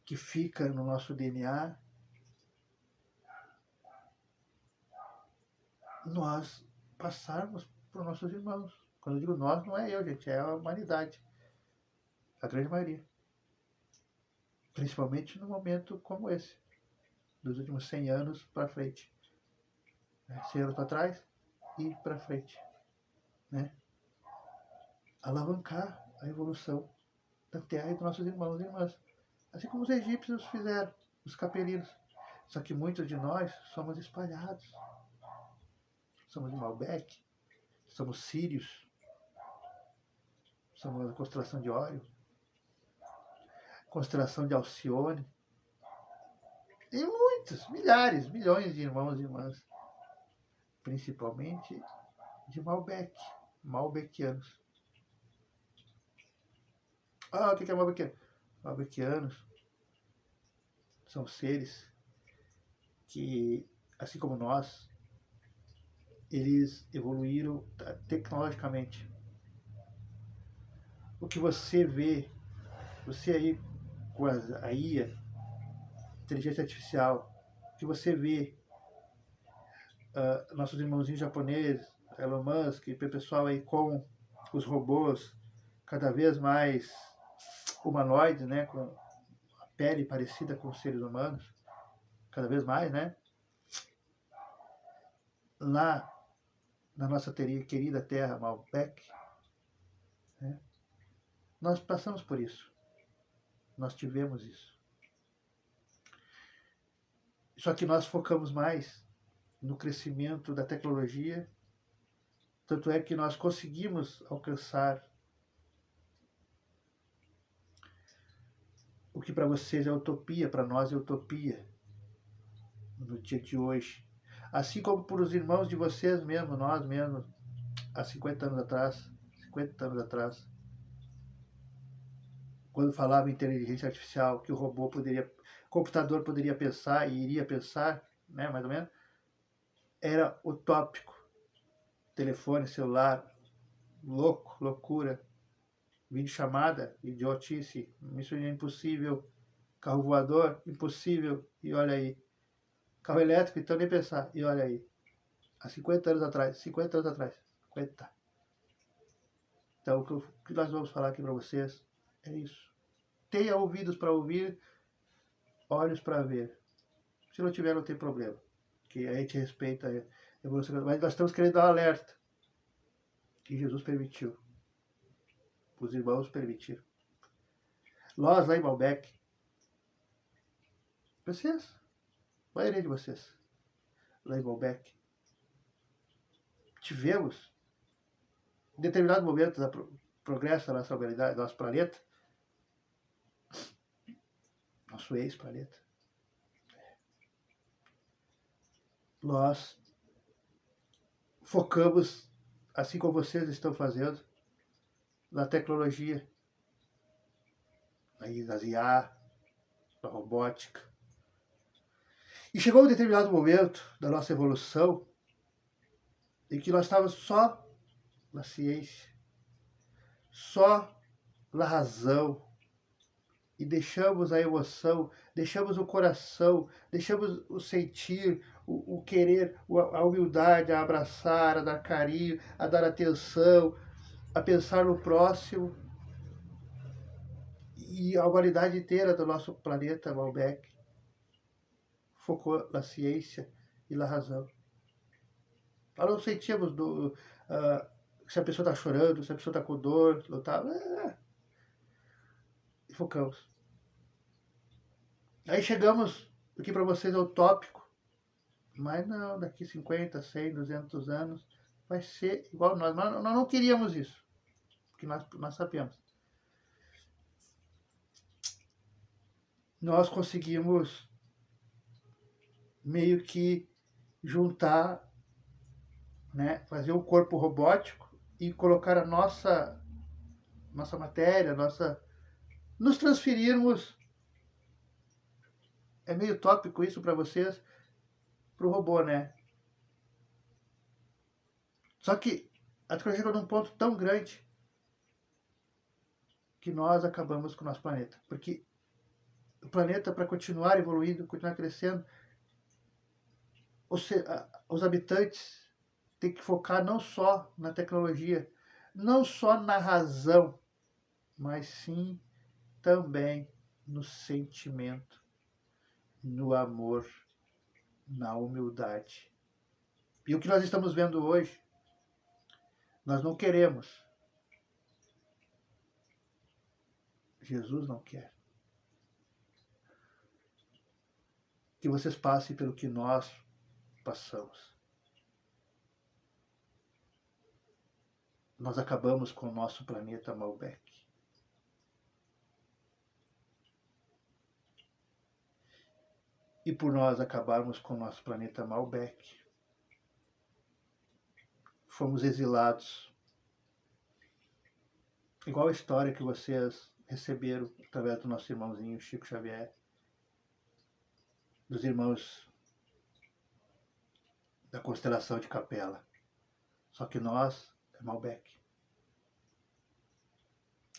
que fica no nosso DNA, nós passarmos para os nossos irmãos. Quando eu digo nós, não é eu, gente, é a humanidade, a grande maioria. Principalmente num momento como esse, dos últimos 100 anos para frente. 100 anos para trás e para frente. Né? Alavancar a evolução da Terra e dos nossos irmãos e irmãs. Assim como os egípcios fizeram, os capelinos. Só que muitos de nós somos espalhados. Somos de Malbec, somos sírios, somos da constelação de Órion, constelação de Alcione, e muitos, milhares, milhões de irmãos e irmãs, principalmente de Malbec, malbecianos. O que é malbeciano? Malbecianos são seres que, assim como nós, eles evoluíram tecnologicamente. O que você vê, você aí com a IA, inteligência artificial, o que você vê, nossos irmãozinhos japoneses, Elon Musk, o pessoal aí com os robôs cada vez mais humanoides, né, com a pele parecida com os seres humanos, cada vez mais, né? Lá na nossa querida terra Malbec, né, nós passamos por isso. Nós tivemos isso. Só que nós focamos mais no crescimento da tecnologia, tanto é que nós conseguimos alcançar o que para vocês é utopia, para nós é utopia no dia de hoje. Assim como para os irmãos de vocês mesmo, nós mesmos, há 50 anos atrás, quando falava em inteligência artificial, que o computador poderia pensar e iria pensar, né, mais ou menos, era utópico. Telefone, celular, loucura, videochamada, idiotice, missão impossível, carro voador, impossível, e olha aí. Carro elétrico, então nem pensar, e olha aí. Há 50 anos atrás. 50. Então, o que nós vamos falar aqui para vocês é isso. Tenha ouvidos para ouvir, olhos para ver. Se não tiver, não tem problema. Que a gente respeita a evolução. Mas nós estamos querendo dar um alerta. Que Jesus permitiu. Os irmãos permitiram. Nós, lá em Malbec, vocês, a maioria de vocês, lá em Malbec, tivemos, em determinado momento do progresso da nossa humanidade, do nosso planeta, nosso ex-planeta, nós focamos, assim como vocês estão fazendo, na tecnologia, nas IA, na robótica. E chegou um determinado momento da nossa evolução em que nós estávamos só na ciência, só na razão, e deixamos a emoção, deixamos o coração, deixamos o sentir, o querer, a humildade, a abraçar, a dar carinho, a dar atenção, a pensar no próximo. E a humanidade inteira do nosso planeta Malbec focou na ciência e na razão. Nós não sentíamos se a pessoa está chorando, se a pessoa está com dor, não está. E focamos. Aí chegamos, aqui para vocês é utópico, mas não, daqui 50, 100, 200 anos vai ser igual nós. Mas nós não queríamos isso, porque nós sabemos. Nós conseguimos meio que juntar, né, fazer um corpo robótico e colocar a nossa matéria, nos transferirmos É meio tópico isso para vocês, para o robô, né? Só que a tecnologia chegou num ponto tão grande que nós acabamos com o nosso planeta. Porque o planeta, para continuar evoluindo, continuar crescendo, os habitantes têm que focar não só na tecnologia, não só na razão, mas sim também no sentimento, no amor, na humildade. E o que nós estamos vendo hoje, nós não queremos. Jesus não quer. Que vocês passem pelo que nós passamos. Nós acabamos com o nosso planeta Malbec. E por nós acabarmos com o nosso planeta Malbec, fomos exilados. Igual a história que vocês receberam através do nosso irmãozinho Chico Xavier, dos irmãos da constelação de Capela. Só que nós é Malbec.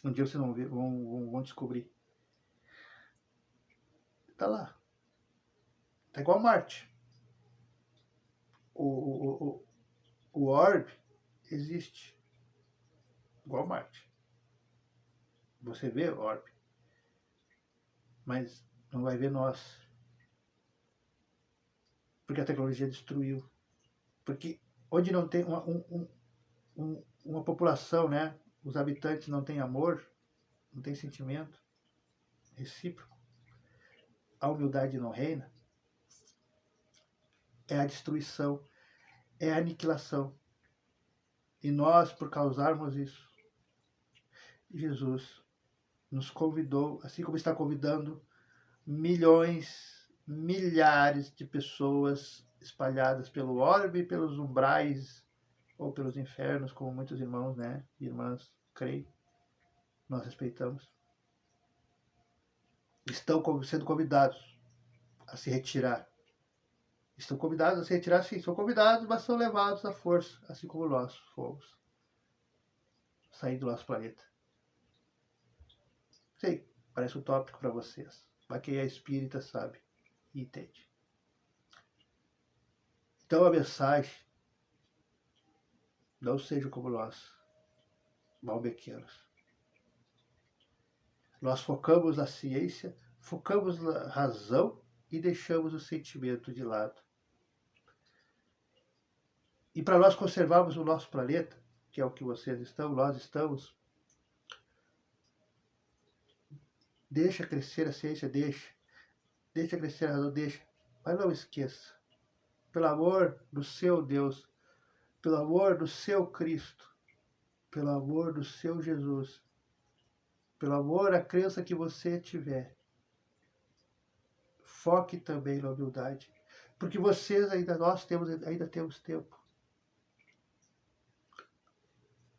Um dia vocês vão descobrir. Está lá. Está igual Marte. O orbe existe. Igual Marte. Você vê o orbe. Mas não vai ver nós. Porque a tecnologia destruiu. Porque onde não tem uma população, né? Os habitantes não têm amor, não têm sentimento recíproco, a humildade não reina, é a destruição, é a aniquilação. E nós, por causarmos isso, Jesus nos convidou, assim como está convidando milhões, milhares de pessoas espalhadas pelo orbe, pelos umbrais ou pelos infernos, como muitos irmãos, né, e irmãs creem, nós respeitamos, estão sendo convidados a se retirar. Estão convidados a se retirar, sim, são convidados, mas são levados à força, assim como nós fomos sair do nosso planeta. Sei, parece um tópico para vocês, mas quem é espírita sabe e entende. Então a mensagem, não sejam como nós, malbequeiros. Nós focamos na ciência, focamos na razão e deixamos o sentimento de lado. E para nós conservarmos o nosso planeta, que é o que vocês estão, nós estamos, deixa crescer a ciência, deixa crescer a razão, deixa. Mas não esqueça, pelo amor do seu Deus, pelo amor do seu Cristo, pelo amor do seu Jesus, pelo amor à crença que você tiver, foque também na humildade, porque vocês nós ainda temos tempo.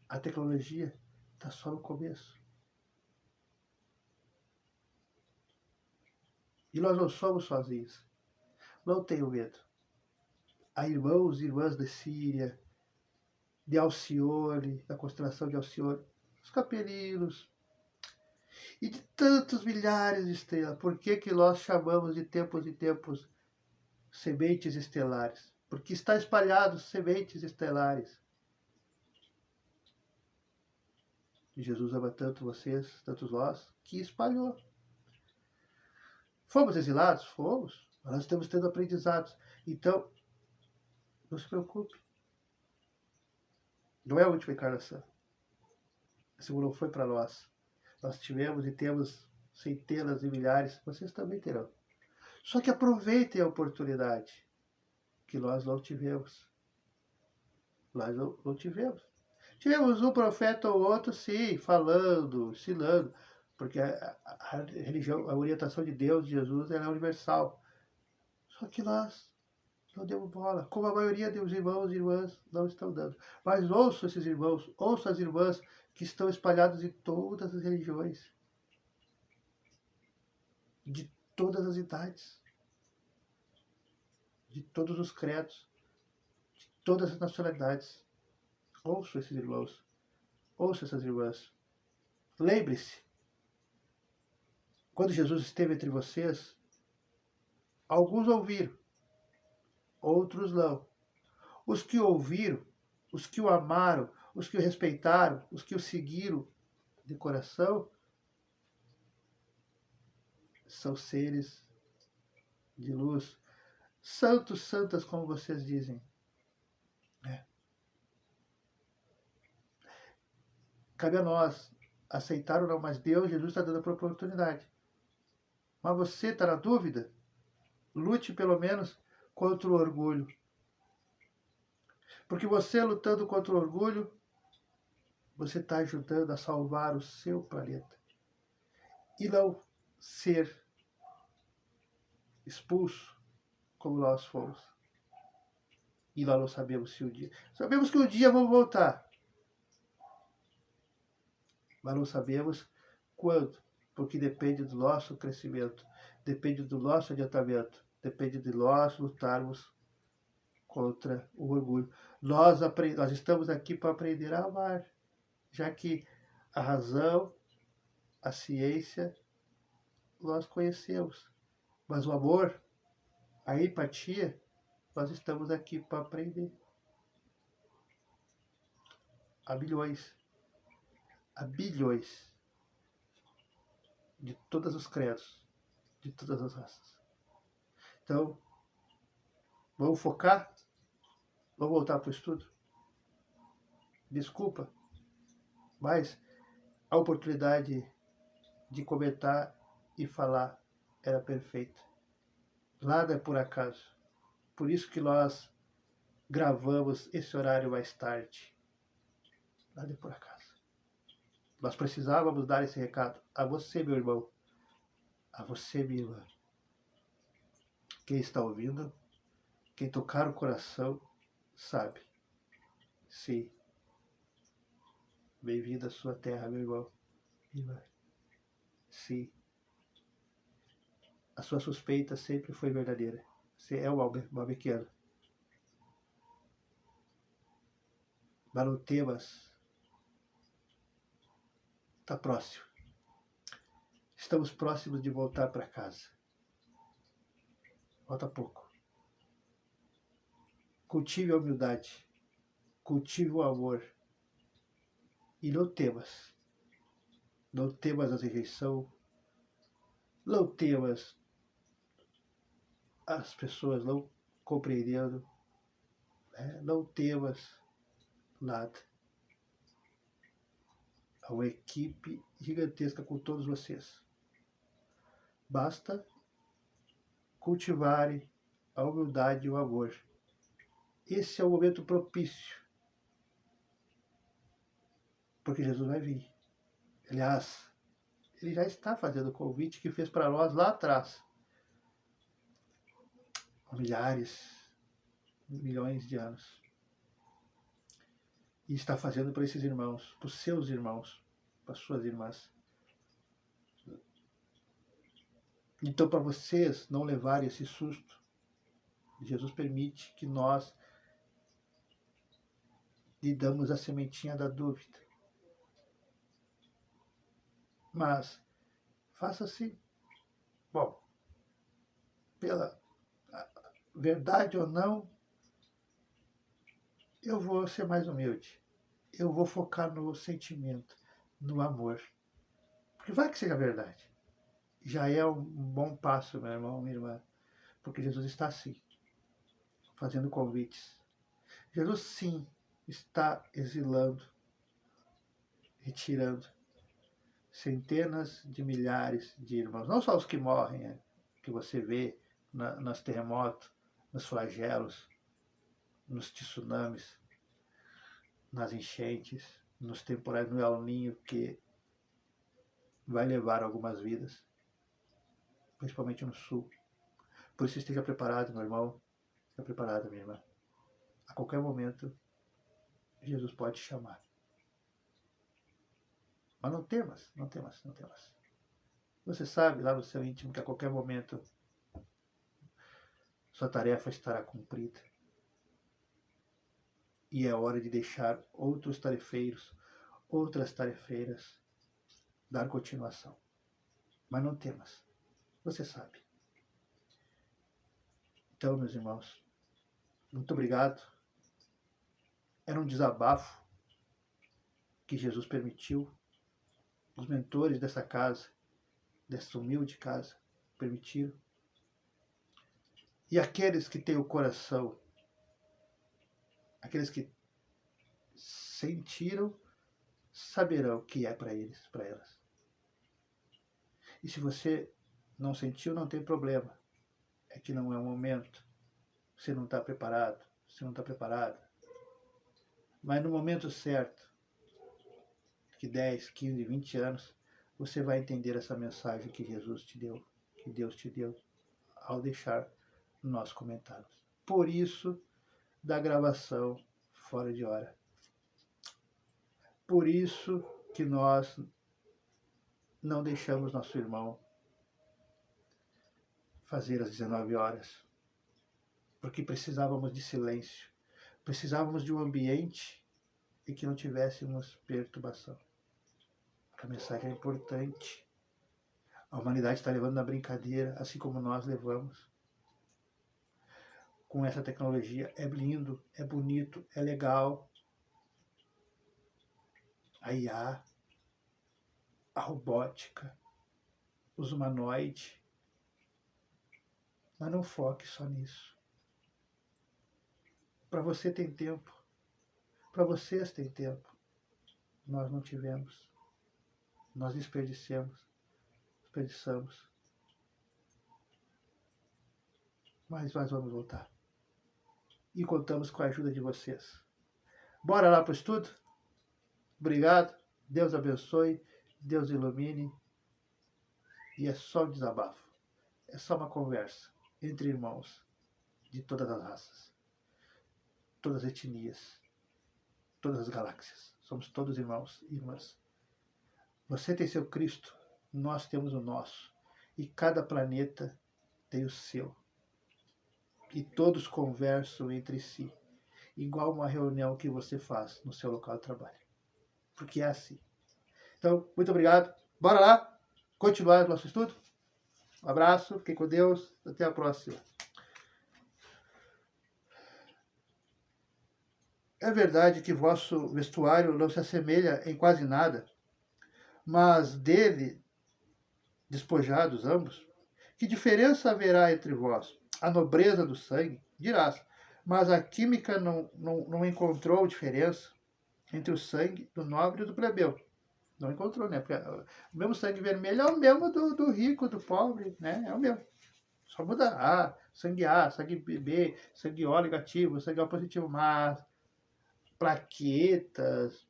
A tecnologia está só no começo. E nós não somos sozinhos. Não tenham medo. Há irmãos e irmãs da Síria, de Alcione, da constelação de Alcione, os capelinos, e de tantos milhares de estrelas. Por que nós chamamos de tempos em tempos sementes estelares? Porque está espalhados sementes estelares. E Jesus ama tanto vocês, tantos nós, que espalhou. Fomos exilados? Fomos. Mas nós estamos tendo aprendizados. Então, não se preocupe. Não é a última encarnação. Esse mundo não foi para nós. Nós tivemos e temos centenas e milhares. Vocês também terão. Só que aproveitem a oportunidade que nós não tivemos. Nós não tivemos. Tivemos um profeta ou outro, sim, falando, ensinando, porque a religião, a orientação de Deus, de Jesus, ela é universal. Só que nós não demos bola, como a maioria dos irmãos e irmãs não estão dando. Mas ouçam esses irmãos, ouçam as irmãs que estão espalhadas em todas as religiões, de todas as idades. de todos os credos, de todas as nacionalidades. Ouçam esses irmãos, ouçam essas irmãs. Lembre-se, quando Jesus esteve entre vocês, alguns ouviram, outros não. Os que ouviram, os que o amaram, os que o respeitaram, os que o seguiram de coração, são seres de luz, santos, santas, como vocês dizem. Cabe a nós aceitar ou não, mas Deus, Jesus está dando a oportunidade. Mas você está na dúvida? Lute pelo menos contra o orgulho. Porque você lutando contra o orgulho, você está ajudando a salvar o seu planeta. E não ser expulso como nós fomos. E nós não sabemos se o dia... Sabemos que um dia vamos voltar. Mas não sabemos quando. Porque depende do nosso crescimento. Depende do nosso adiantamento. Depende de nós lutarmos contra o orgulho. Nós estamos aqui para aprender a amar. Já que a razão, a ciência, nós conhecemos. Mas o amor, a empatia, nós estamos aqui para aprender. Há bilhões de todos os credos, de todas as raças. Então, vamos focar? Vamos voltar para o estudo? Desculpa, mas a oportunidade de comentar e falar era perfeita. Nada é por acaso. Por isso que nós gravamos esse horário mais tarde. Nada é por acaso. Nós precisávamos dar esse recado a você, meu irmão, a você, minha irmã. Quem está ouvindo, quem tocar o coração, sabe. Sim. Bem-vindo à sua terra, meu irmão. Irmã. Sim. A sua suspeita sempre foi verdadeira. Você é o Malbequiano. Balotebas está próximo. Estamos próximos de voltar para casa. Falta pouco. Cultive a humildade. Cultive o amor. E não temas. Não temas a rejeição. Não temas as pessoas não compreendendo. Não temas nada. Há uma equipe gigantesca com todos vocês. Basta cultivarem a humildade e o amor. Esse é o momento propício. Porque Jesus vai vir. Aliás, ele já está fazendo o convite que fez para nós lá atrás. Há milhares, milhões de anos. E está fazendo para esses irmãos, para os seus irmãos, para as suas irmãs. Então, para vocês não levarem esse susto, Jesus permite que nós lhe damos a sementinha da dúvida. Mas, faça assim. Bom, pela verdade ou não, eu vou ser mais humilde. Eu vou focar no sentimento, no amor. Porque vai que seja verdade. Já é um bom passo, meu irmão, minha irmã. Porque Jesus está assim, fazendo convites. Jesus sim está exilando, retirando centenas de milhares de irmãos. Não só os que morrem, que você vê nos terremotos, nos flagelos, nos tsunamis, nas enchentes, nos temporais, no El Ninho, que vai levar algumas vidas, principalmente no sul. Por isso esteja preparado, meu irmão, esteja preparada, minha irmã. A qualquer momento, Jesus pode te chamar. Mas não temas, não temas, não temas. Você sabe lá no seu íntimo que a qualquer momento sua tarefa estará cumprida. E é hora de deixar outros tarefeiros, outras tarefeiras, dar continuação. Mas não temas, você sabe. Então, meus irmãos, muito obrigado. Era um desabafo que Jesus permitiu. Os mentores dessa casa, dessa humilde casa, permitiram. E aqueles que têm o coração, aqueles que sentiram, saberão o que é para eles, para elas. E se você não sentiu, não tem problema. É que não é o momento. Você não está preparado, você não está preparada. Mas no momento certo, que 10, 15, 20 anos, você vai entender essa mensagem que Jesus te deu, que Deus te deu, ao deixar nós comentarmos. Por isso, da gravação fora de hora. Por isso que nós não deixamos nosso irmão fazer às 19 horas. Porque precisávamos de silêncio. Precisávamos de um ambiente em que não tivéssemos perturbação. A mensagem é importante. A humanidade está levando na brincadeira, assim como nós levamos. Com essa tecnologia é lindo, é bonito, é legal. A IA, a robótica, os humanoides. Mas não foque só nisso. Para você tem tempo. Para vocês tem tempo. Nós não tivemos. Nós desperdiçamos. Mas nós vamos voltar. E contamos com a ajuda de vocês. Bora lá para o estudo? Obrigado. Deus abençoe. Deus ilumine. E é só um desabafo. É só uma conversa entre irmãos de todas as raças, todas as etnias, todas as galáxias. Somos todos irmãos e irmãs. Você tem seu Cristo, nós temos o nosso. E cada planeta tem o seu. E todos conversam entre si, igual uma reunião que você faz no seu local de trabalho. Porque é assim. Então, muito obrigado. Bora lá continuar o nosso estudo? Um abraço, fiquem com Deus. Até a próxima. É verdade que vosso vestuário não se assemelha em quase nada, mas dele, despojados ambos, que diferença haverá entre vós? A nobreza do sangue, dirás, mas a química não encontrou diferença entre o sangue do nobre e do plebeu. Não encontrou, né? Porque o mesmo sangue vermelho é o mesmo do rico, do pobre, né? É o mesmo. Só muda A, sangue B, sangue O negativo, sangue O positivo, mas plaquetas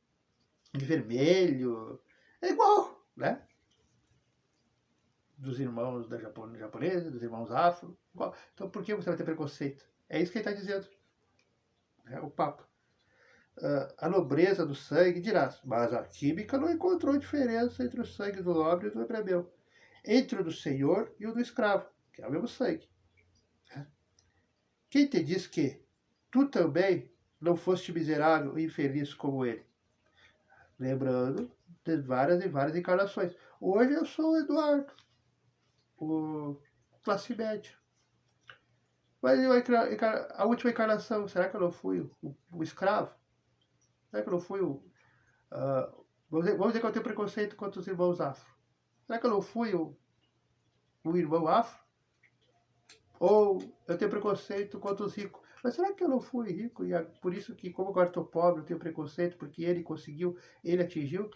de vermelho é igual, né? Dos irmãos da japonesa, dos irmãos afro, igual. Então por que você vai ter preconceito? É isso que ele está dizendo. É o Papa. A nobreza do sangue, dirás, mas a química não encontrou diferença entre o sangue do nobre e do plebeu, entre o do senhor e o do escravo, que é o mesmo sangue. Quem te diz que tu também não foste miserável e infeliz como ele? Lembrando de várias e várias encarnações. Hoje eu sou o Eduardo, o classe média. Mas a última encarnação, será que eu não fui o escravo? Será que eu não fui o... vamos dizer que eu tenho preconceito contra os irmãos afro. Será que eu não fui o irmão afro? Ou eu tenho preconceito contra os ricos? Mas será que eu não fui rico? E por isso que, como agora estou pobre, eu tenho preconceito, porque ele conseguiu, ele atingiu?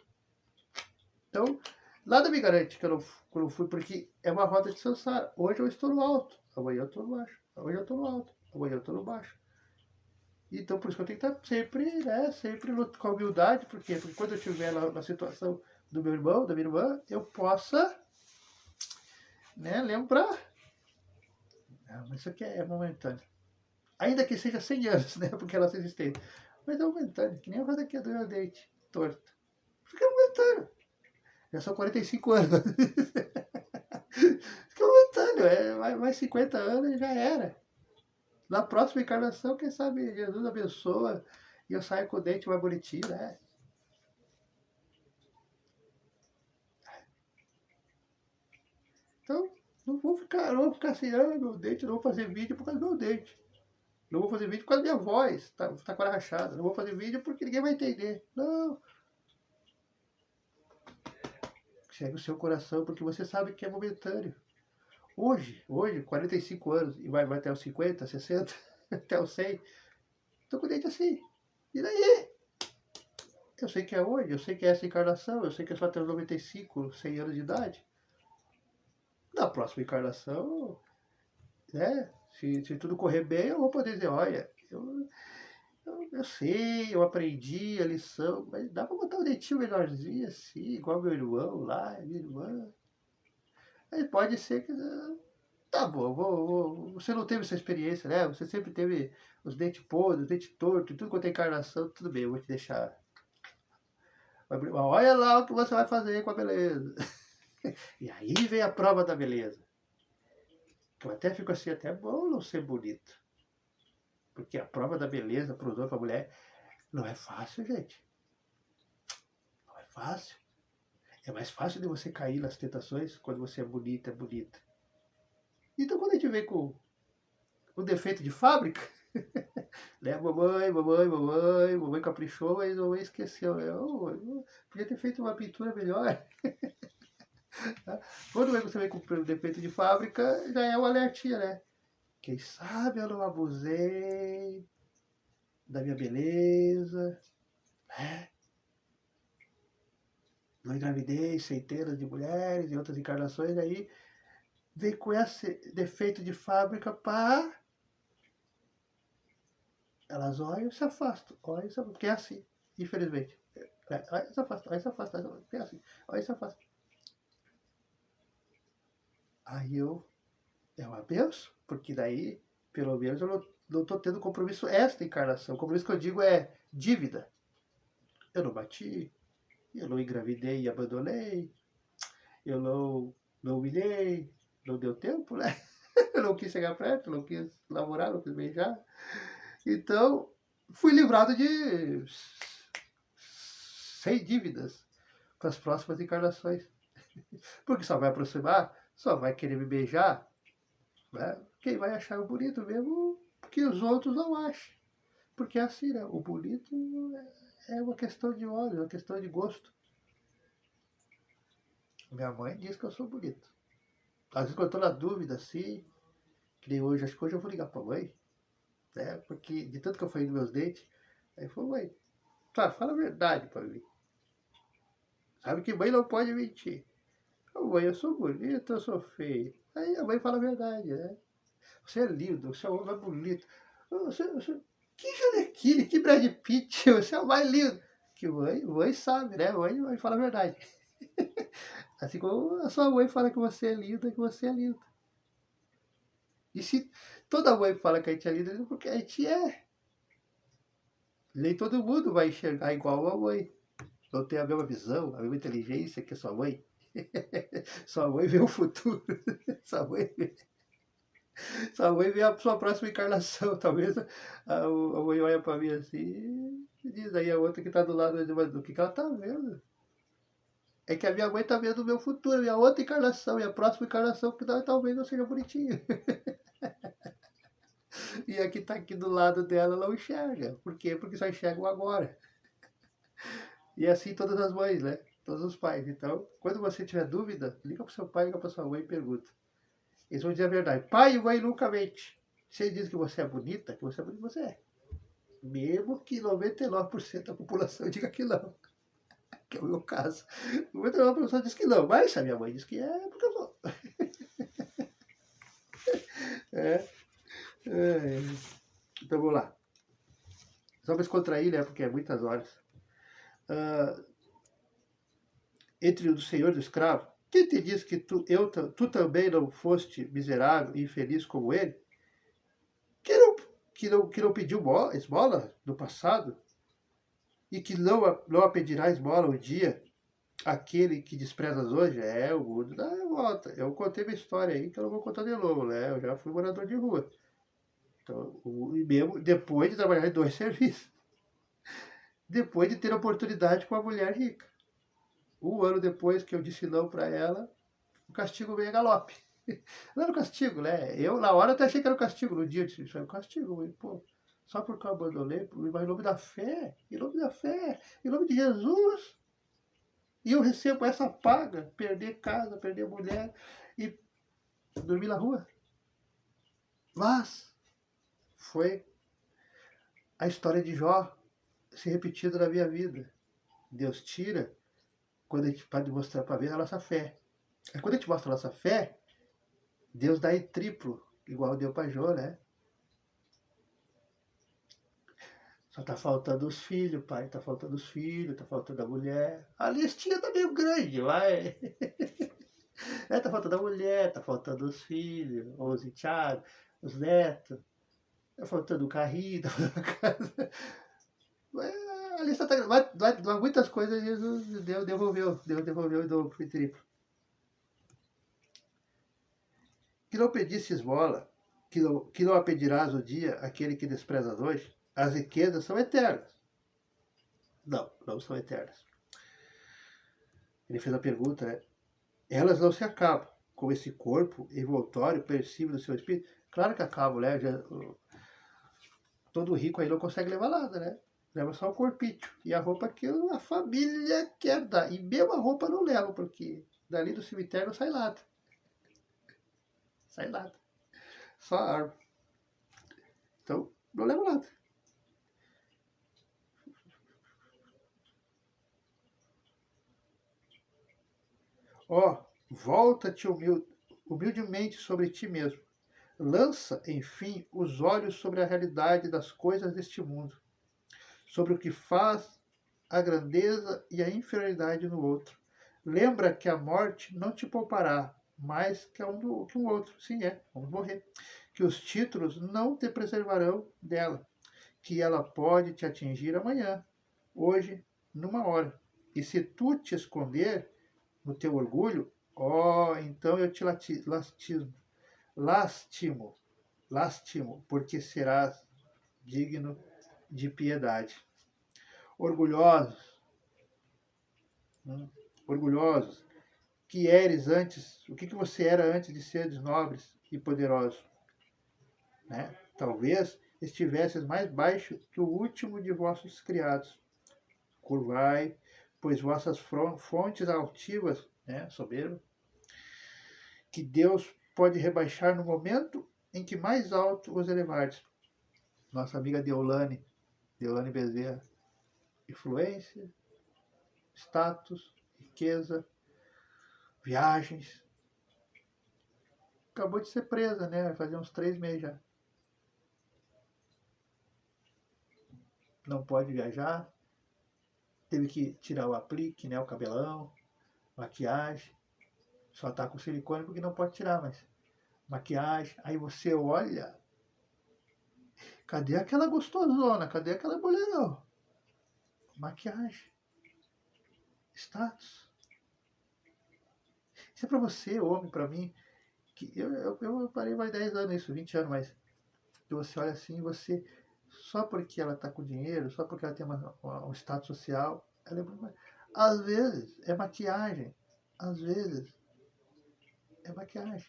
Então, nada me garante que eu não fui, porque é uma roda de samsara. Hoje eu estou no alto, amanhã eu estou no baixo. Amanhã eu estou no alto, amanhã eu estou no baixo. Então, por isso que eu tenho que estar sempre, sempre com humildade. Por quê? Porque quando eu estiver na situação do meu irmão, da minha irmã, eu possa, né, lembrar. Não, mas isso aqui é momentâneo. Ainda que seja 100 anos, né, porque ela se existente. Mas é momentâneo, que nem a roda aqui do meu dente, torta. Fica momentâneo. Já são 45 anos. Fica momentâneo, mais 50 anos e já era. Na próxima encarnação, quem sabe Jesus abençoa e eu saio com o dente mais bonitinho, né? Então, não vou ficar assim, meu dente, não vou fazer vídeo por causa do meu dente. Não vou fazer vídeo por causa da minha voz, tá com a rachada. Não vou fazer vídeo porque ninguém vai entender. Não. Segue o seu coração, porque você sabe que é momentâneo. Hoje, 45 anos, e vai até os 50, 60, até os 100, tô com o dente assim. E daí? Eu sei que é hoje, eu sei que é essa encarnação, eu sei que é só até os 95, 100 anos de idade. Na próxima encarnação, né? Se tudo correr bem, eu vou poder dizer, olha, eu sei, eu aprendi a lição, mas dá pra botar um dentinho menorzinho assim, igual meu irmão lá, minha irmã. Aí pode ser que. Tá bom, você não teve essa experiência, né? Você sempre teve os dentes podres, os dentes tortos, tudo quanto é encarnação, tudo bem, eu vou te deixar. Olha lá o que você vai fazer com a beleza. E aí vem a prova da beleza. Que eu até fico assim, até é bom não ser bonito. Porque a prova da beleza para os outros, para a mulher, não é fácil, gente. Não é fácil. É mais fácil de você cair nas tentações quando você é bonita, é bonita. Então quando a gente vem com o defeito de fábrica, né? Mamãe caprichou, mas mamãe esqueceu. Eu podia ter feito uma pintura melhor. Tá? Quando você vem com o defeito de fábrica, já é um alertinha, né? Quem sabe eu não abusei da minha beleza, né? Não engravidei centenas de mulheres em outras encarnações, aí vem com esse defeito de fábrica, pá, elas olham e se afastam, olham e se afastam, porque é assim, infelizmente. Olha e se afasta, olha e se afasta, porque é assim, olha e se afasta. Aí é uma benção, porque daí, pelo menos, eu não estou tendo compromisso esta encarnação. O compromisso que eu digo é dívida. Eu não bati, eu não engravidei e abandonei, eu não humilhei, não deu tempo, né? Eu não quis chegar perto, não quis namorar, não quis beijar. Então, fui livrado de 100 dívidas para as próximas encarnações. Porque só vai aproximar, só vai querer me beijar, né? Quem vai achar o bonito mesmo que os outros não acham. Porque é assim, né? O bonito é uma questão de olhos, é uma questão de gosto. Minha mãe diz que eu sou bonito. Às vezes quando eu tô na dúvida, assim, que nem hoje, acho que hoje eu vou ligar pra mãe, né? Porque de tanto que eu falei dos meus dentes, aí falou, mãe, claro, fala a verdade pra mim. Sabe que mãe não pode mentir. Oh, mãe, eu sou bonito, eu sou feio. Aí a mãe fala a verdade, né? Você é lindo, você é um homem bonito. Que Janequine, que Brad Pitt, você é o mais lindo. Que mãe sabe, né? Mãe fala a verdade. Assim como a sua mãe fala que você é linda, que você é lindo. E se toda mãe fala que a gente é linda, é porque a gente é. Nem todo mundo vai enxergar igual a mãe. Não tem a mesma visão, a mesma inteligência que a sua mãe. Sua mãe vê o futuro. Sua mãe vê, sua mãe vê a sua próxima encarnação. Talvez a mãe olha pra mim assim e diz aí a outra que tá do lado, mas do que ela tá vendo? É que a minha mãe tá vendo o meu futuro, a minha outra encarnação, minha próxima encarnação, que talvez eu seja bonitinho. E a que tá aqui do lado dela não enxerga. Por quê? Porque só enxergam agora. E é assim todas as mães, né? Todos os pais. Então, quando você tiver dúvida, liga pro seu pai, liga pra sua mãe e pergunta. Eles vão dizer a verdade. Pai e mãe nunca mente. Se ele diz que você é bonita, você é. Mesmo que 99% da população diga que não. Que é o meu caso. 99% da população diz que não. Mas se a minha mãe diz que é porque eu sou. É. Então vamos lá. Só para descontrair, né? Porque é muitas horas. Entre o Senhor e o escravo, quem te diz que tu também não foste miserável e infeliz como ele? Que não pediu esmola no passado? E que não a pedirá esmola um dia aquele que desprezas hoje? É, o mundo dá volta. Eu contei minha história aí, que eu não vou contar de novo, né? Eu já fui morador de rua. Então, e mesmo depois de trabalhar em 2 serviços. Depois de ter a oportunidade com a mulher rica. 1 ano depois que eu disse não para ela, o castigo veio a galope. Não era o castigo, né? Eu, na hora, até achei que era o castigo. No dia eu disse, isso é o castigo. E, pô, só porque eu abandonei, mas em nome da fé, em nome da fé, em nome de Jesus. E eu recebo essa paga, perder casa, perder mulher e dormir na rua. Mas foi a história de Jó se repetindo na minha vida. Deus tira quando a gente pode mostrar para ver a nossa fé. Aí quando a gente mostra a nossa fé, Deus dá em triplo, igual deu para Jó, né? Só tá faltando os filhos, pai. Tá faltando os filhos, tá faltando a mulher. A listinha tá meio grande, vai. É, tá faltando a mulher, tá faltando os filhos, os enteados, os netos. Tá faltando o carrinho, tá faltando a casa. A lista tá grande. Muitas coisas Deus devolveu. Deus devolveu em dobro, em triplo. Que não pedisse esmola, que não a pedirás o dia aquele que desprezas hoje. As riquezas são eternas. Não, não são eternas. Ele fez a pergunta, né? Elas não se acabam, como esse corpo envoltório percebe no seu espírito. Claro que acabam, né? Todo rico aí não consegue levar nada, né? Leva só o corpício e a roupa que a família quer dar. E mesmo a roupa não leva, porque dali do cemitério não sai nada. Sai nada. Só a arma. Então, não leva nada. Ó, volta-te humildemente sobre ti mesmo. Lança, enfim, os olhos sobre a realidade das coisas deste mundo, sobre o que faz a grandeza e a inferioridade no outro. Lembra que a morte não te poupará mais que um outro. Sim, vamos morrer. Que os títulos não te preservarão dela, que ela pode te atingir amanhã, hoje, numa hora. E se tu te esconder no teu orgulho, então eu te lastimo, porque serás digno de piedade. Orgulhosos, orgulhosos, que eres antes, o que você era antes de seres nobres e poderosos, né? Talvez estivesses mais baixo que o último de vossos criados. Curvai, pois vossas fontes altivas, né, soberbo, que Deus pode rebaixar no momento em que mais alto os elevardes. Nossa amiga Deolane Bezerra. Influência, status, riqueza, viagens. Acabou de ser presa, né? Vai fazer uns 3 meses já. Não pode viajar. Teve que tirar o aplique, né? O cabelão, maquiagem. Só tá com silicone porque não pode tirar, mas maquiagem. Aí você olha. Cadê aquela gostosona? Cadê aquela mulherão? Maquiagem. Status. Isso é pra você, homem, pra mim. Que eu parei mais 10 anos isso, 20 anos, mas que você olha assim, você só porque ela está com dinheiro, só porque ela tem um status social, ela é, às vezes é maquiagem, às vezes é maquiagem.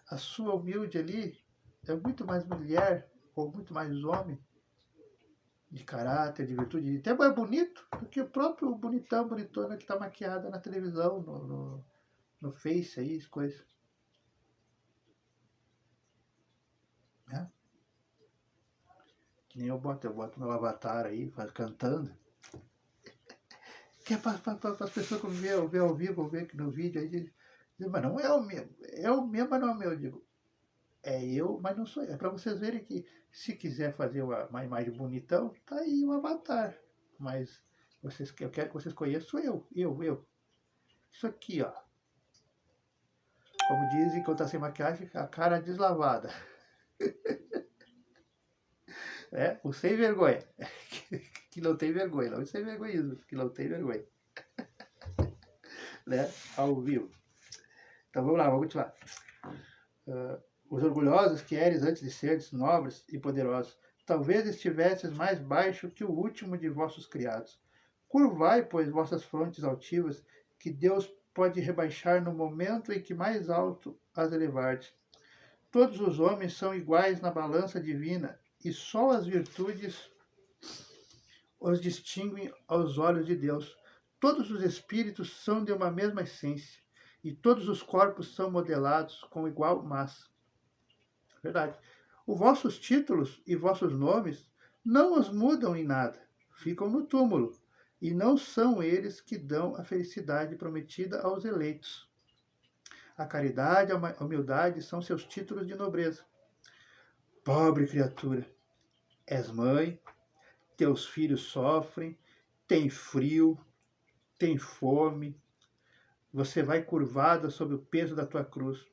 A sua humilde ali é muito mais mulher ou muito mais homem de caráter, de virtude, até mais bonito do que o próprio bonitão, bonitona que está maquiada na televisão, no Face aí, as coisas. Né? Que nem eu boto meu avatar aí, cantando. Que é para as pessoas que ver ao vivo, ver aqui no vídeo, aí diz, mas não é o mesmo. É o mesmo, mas não é o meu. Eu digo, é eu, mas não sou eu. É para vocês verem que se quiser fazer uma imagem bonitão, tá aí o avatar. Mas eu quero que vocês conheçam eu. Isso aqui, ó. Como dizem, quando tá sem maquiagem, a cara deslavada. É, o sem vergonha. Que não tem vergonha, não. Isso é vergonhismo, que não tem vergonha. Né? Ao vivo. Então vamos lá, vamos continuar. Os orgulhosos que eres antes de seres nobres e poderosos, talvez estivesses mais baixo que o último de vossos criados. Curvai, pois, vossas frontes altivas, que Deus pode rebaixar no momento em que mais alto as elevardes. Todos os homens são iguais na balança divina, e só as virtudes os distinguem aos olhos de Deus. Todos os espíritos são de uma mesma essência, e todos os corpos são modelados com igual massa. Verdade. Os vossos títulos e vossos nomes não os mudam em nada, ficam no túmulo, e não são eles que dão a felicidade prometida aos eleitos. A caridade e a humildade são seus títulos de nobreza. Pobre criatura, és mãe, teus filhos sofrem, têm frio, têm fome, você vai curvada sob o peso da tua cruz,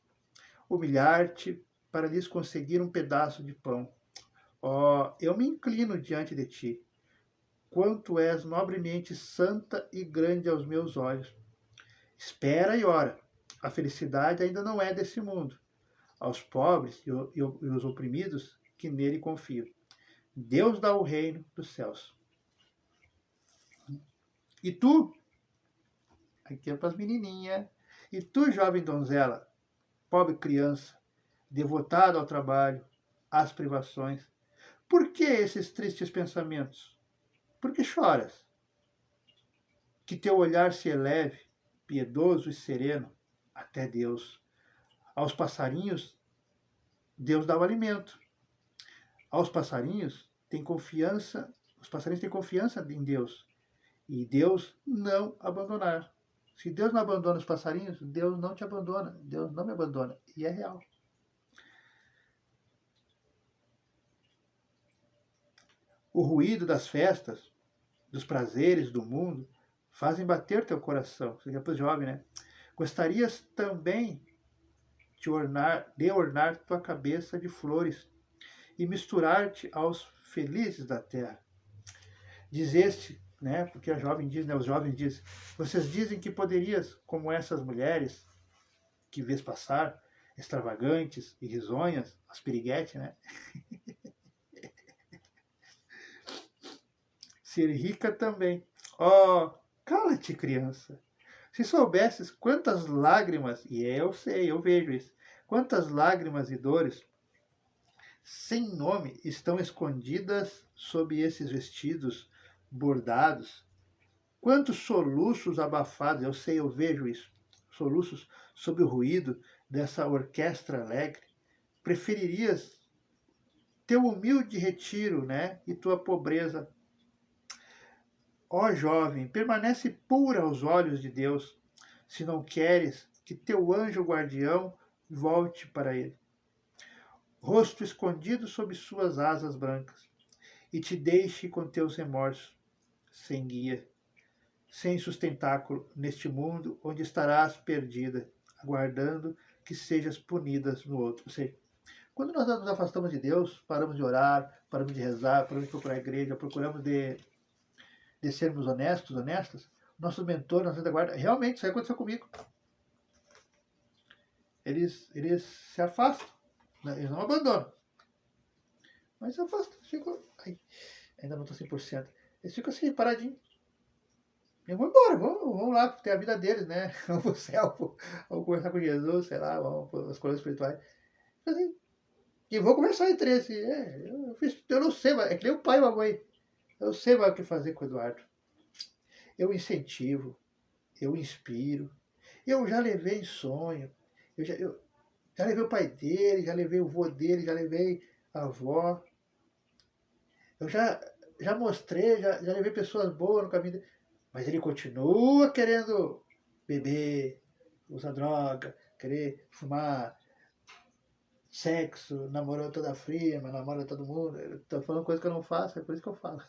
humilhar-te para lhes conseguir um pedaço de pão. Ó, eu me inclino diante de ti, quanto és nobremente santa e grande aos meus olhos. Espera e ora, a felicidade ainda não é desse mundo. Aos pobres e os oprimidos que nele confiam. Deus dá o reino dos céus. E tu, aqui é para as menininhas, e tu, jovem donzela, pobre criança, devotada ao trabalho, às privações, por que esses tristes pensamentos? Por que choras? Que teu olhar se eleve, piedoso e sereno, até Deus. Aos passarinhos, Deus dá o alimento. Aos passarinhos, os passarinhos têm confiança em Deus. E Deus não abandonar. Se Deus não abandona os passarinhos, Deus não te abandona. Deus não me abandona. E é real. O ruído das festas, dos prazeres do mundo, fazem bater teu coração. Isso é para os jovens, né? Gostarias também de ornar tua cabeça de flores e misturar-te aos felizes da terra. Dizeste, né? Porque a jovem diz, né? Os jovens dizem, vocês dizem que poderias, como essas mulheres que vês passar, extravagantes e risonhas, as piriguetes, né? Ser rica também. Oh, cala-te, criança. Se soubesses quantas lágrimas, e eu sei, eu vejo isso, quantas lágrimas e dores sem nome estão escondidas sob esses vestidos bordados, quantos soluços abafados, eu sei, eu vejo isso, soluços sob o ruído dessa orquestra alegre, preferirias teu humilde retiro, né, e tua pobreza. Ó jovem, permanece pura aos olhos de Deus, se não queres que teu anjo guardião volte para ele. Rosto escondido sob suas asas brancas, e te deixe com teus remorsos, sem guia, sem sustentáculo, neste mundo onde estarás perdida, aguardando que sejas punidas no outro. Ou seja, quando nós nos afastamos de Deus, paramos de orar, paramos de rezar, paramos de procurar a igreja, procuramos de sermos honestas, nossos mentores, nossa guarda, realmente isso aí aconteceu comigo. Eles se afastam, né? Eles não abandonam, mas se afastam, ficam, ainda não estou 100%, eles ficam assim, paradinhos. E vão embora, vamos lá, ter a vida deles, né? Vamos pro céu, vamos conversar com Jesus, sei lá, vamos para as coisas espirituais. Assim, e vou conversar entre eles. Eu não sei, é que nem o pai e a mãe. Eu sei mais o que fazer com o Eduardo. Eu incentivo, eu inspiro. Eu já levei em sonho. Eu já levei o pai dele, já levei o vô dele, já levei a avó. Eu já mostrei, já levei pessoas boas no caminho dele. Mas ele continua querendo beber, usar droga, querer fumar, sexo, namorou toda a firma, namora todo mundo. Eu tô falando coisa que eu não faço, é por isso que eu falo.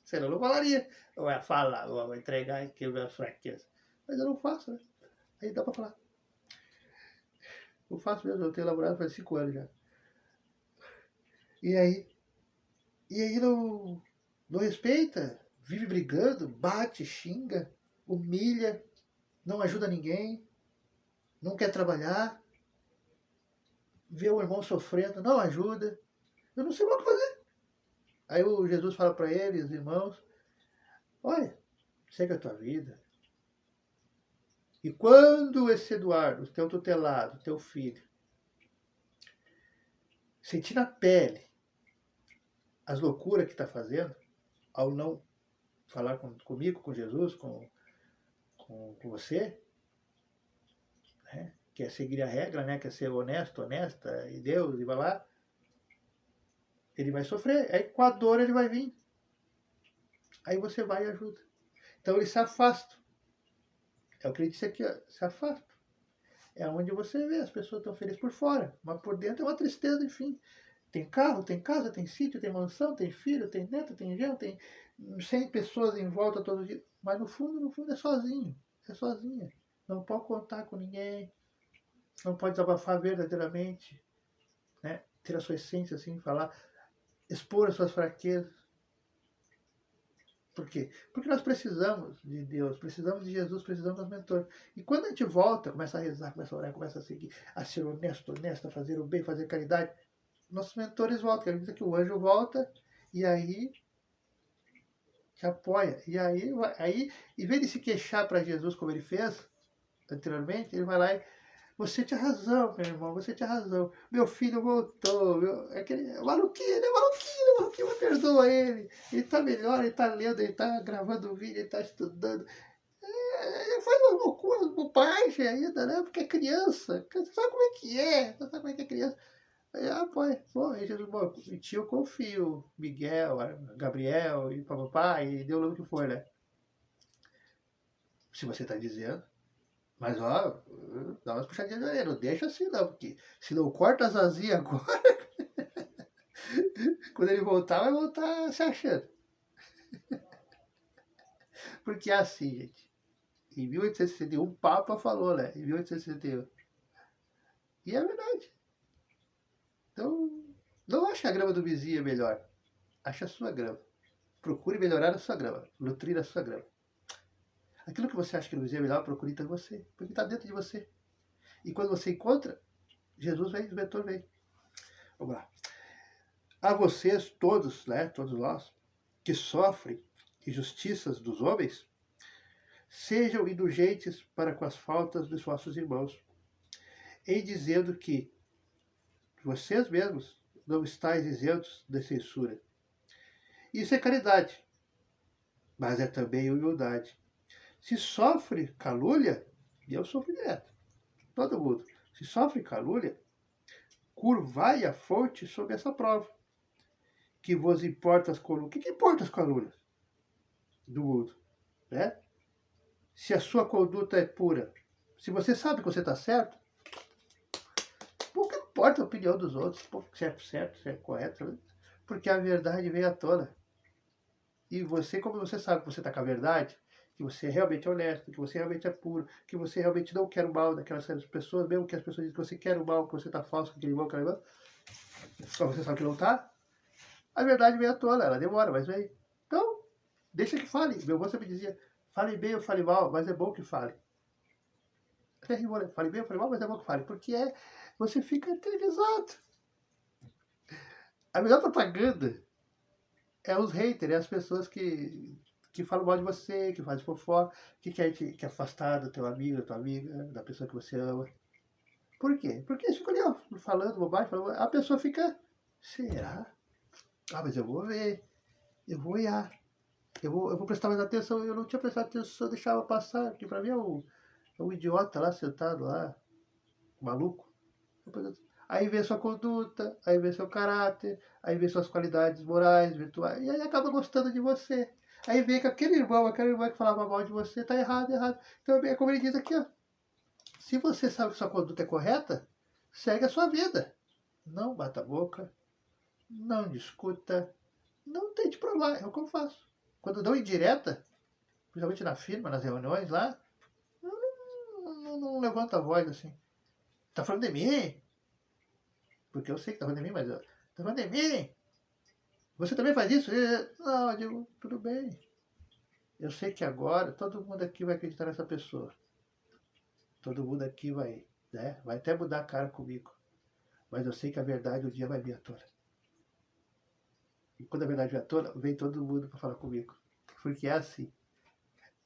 Senão eu não falaria. Eu ia falar, eu vou entregar aqui as fraquezas. Mas eu não faço, né? Aí dá pra falar. Eu faço mesmo, eu tenho elaborado faz 5 anos já. E aí não respeita, vive brigando, bate, xinga, humilha, não ajuda ninguém, não quer trabalhar, vê o irmão sofrendo, não ajuda. Eu não sei mais o que fazer. Aí o Jesus fala para ele, os irmãos, olha, segue a tua vida. E quando esse Eduardo, teu tutelado, teu filho, sentir na pele as loucuras que está fazendo, ao não falar comigo, com Jesus, com você, né? Quer seguir a regra, né? Quer ser honesto, honesta, e Deus, e vai lá, ele vai sofrer. Aí com a dor ele vai vir. Aí você vai e ajuda. Então ele se afasta. É o que ele disse aqui, ó, se afasta. É onde você vê, as pessoas estão felizes por fora, mas por dentro é uma tristeza, enfim. Tem carro, tem casa, tem sítio, tem mansão, tem filho, tem neto, tem genro, tem 100 pessoas em volta todo dia. Mas no fundo é sozinho. É sozinha. Não pode contar com ninguém. Não pode desabafar verdadeiramente. Né? Ter a sua essência, assim, falar. Expor as suas fraquezas. Por quê? Porque nós precisamos de Deus, precisamos de Jesus, precisamos dos mentores. E quando a gente volta, começa a rezar, começa a orar, começa a seguir, a ser honesto, honesta, a fazer o bem, fazer caridade, nossos mentores voltam. Quer dizer que o anjo volta e aí te apoia. E aí, em vez de se queixar para Jesus como ele fez anteriormente, ele vai lá e você tinha razão, meu irmão, você tinha razão. Meu filho voltou. Aquele maluquinho, né? Maluquinho, mas perdoa ele. Ele tá melhor, ele tá lendo, ele tá gravando vídeo, ele tá estudando. Ele faz uma loucura, bobagem ainda, né? Porque é criança. Você sabe como é que é? Você sabe como é que é criança? Aí, pô, aí Jesus, bom, em ti eu confio. Miguel, Gabriel e papai, e deu o que for, né? Se você tá dizendo. Mas, ó, dá umas puxadinhas de orelha. Não deixa assim, não. Porque se não corta as asinhas agora, quando ele voltar, vai voltar se achando. Porque é assim, gente. Em 1861, o Papa falou, né? Em 1861. E é verdade. Então, não ache a grama do vizinho melhor. Ache a sua grama. Procure melhorar a sua grama. Nutrir a sua grama. Aquilo que você acha que no vizinho é melhor, procure então você. Porque está dentro de você. E quando você encontra, Jesus vem, o mentor vem. Vamos lá. A vocês, todos, né? Todos nós, que sofrem injustiças dos homens, sejam indulgentes para com as faltas dos vossos irmãos, em dizendo que vocês mesmos não estáis isentos de censura. Isso é caridade, mas é também humildade. Se sofre calúnia, e eu sofro direto, todo mundo, se sofre calúnia, curvai a fonte sob essa prova. Que vos importa as calúnias. O que importa as calúnias do mundo? Né? Se a sua conduta é pura, se você sabe que você está certo, pouco importa a opinião dos outros, se é certo, se é correto, porque a verdade vem à tona. E você, como você sabe que você está com a verdade, que você realmente é honesto, que você realmente é puro, que você realmente não quer o mal daquelas pessoas, mesmo que as pessoas dizem que você quer o mal, que você está falso, que aquele mal, mas você sabe que não está, a verdade vem à tona, ela demora, mas vem. Então, deixa que fale. Meu avô sempre dizia, fale bem ou fale mal, mas é bom que fale. Até rimou, né? Fale bem ou fale mal, mas é bom que fale. Porque você fica eternizado. A melhor propaganda é os haters, é as pessoas que falam mal de você, que fazem fofoca, que quer te afastar do teu amigo, da tua amiga, da pessoa que você ama. Por quê? Porque eles ficam ali, ó, falando bobagem, a pessoa fica, será? Ah, mas eu vou ver, eu vou olhar. Eu vou prestar mais atenção. Eu não tinha prestado atenção, eu deixava passar. Porque pra mim é um idiota lá, sentado lá, maluco. Aí vê sua conduta, aí vê seu caráter, aí vê suas qualidades morais, virtuais, e aí acaba gostando de você. Aí vê que aquele irmão, aquela irmã que falava mal de você, tá errado, errado. Então é como ele diz aqui, ó. Se você sabe que sua conduta é correta, segue a sua vida. Não bata a boca, não discuta, não tente provar. É o que eu faço. Quando dou indireta, principalmente na firma, nas reuniões lá, eu não levanto a voz assim. Tá falando de mim? Porque eu sei que tá falando de mim, mas tá falando de mim? Você também faz isso? Não, eu digo, tudo bem. Eu sei que agora todo mundo aqui vai acreditar nessa pessoa. Todo mundo aqui vai, né? Vai até mudar a cara comigo. mas eu sei que a verdade um dia vai vir à tona. E quando a verdade vem à tona, vem todo mundo para falar comigo. Porque é assim.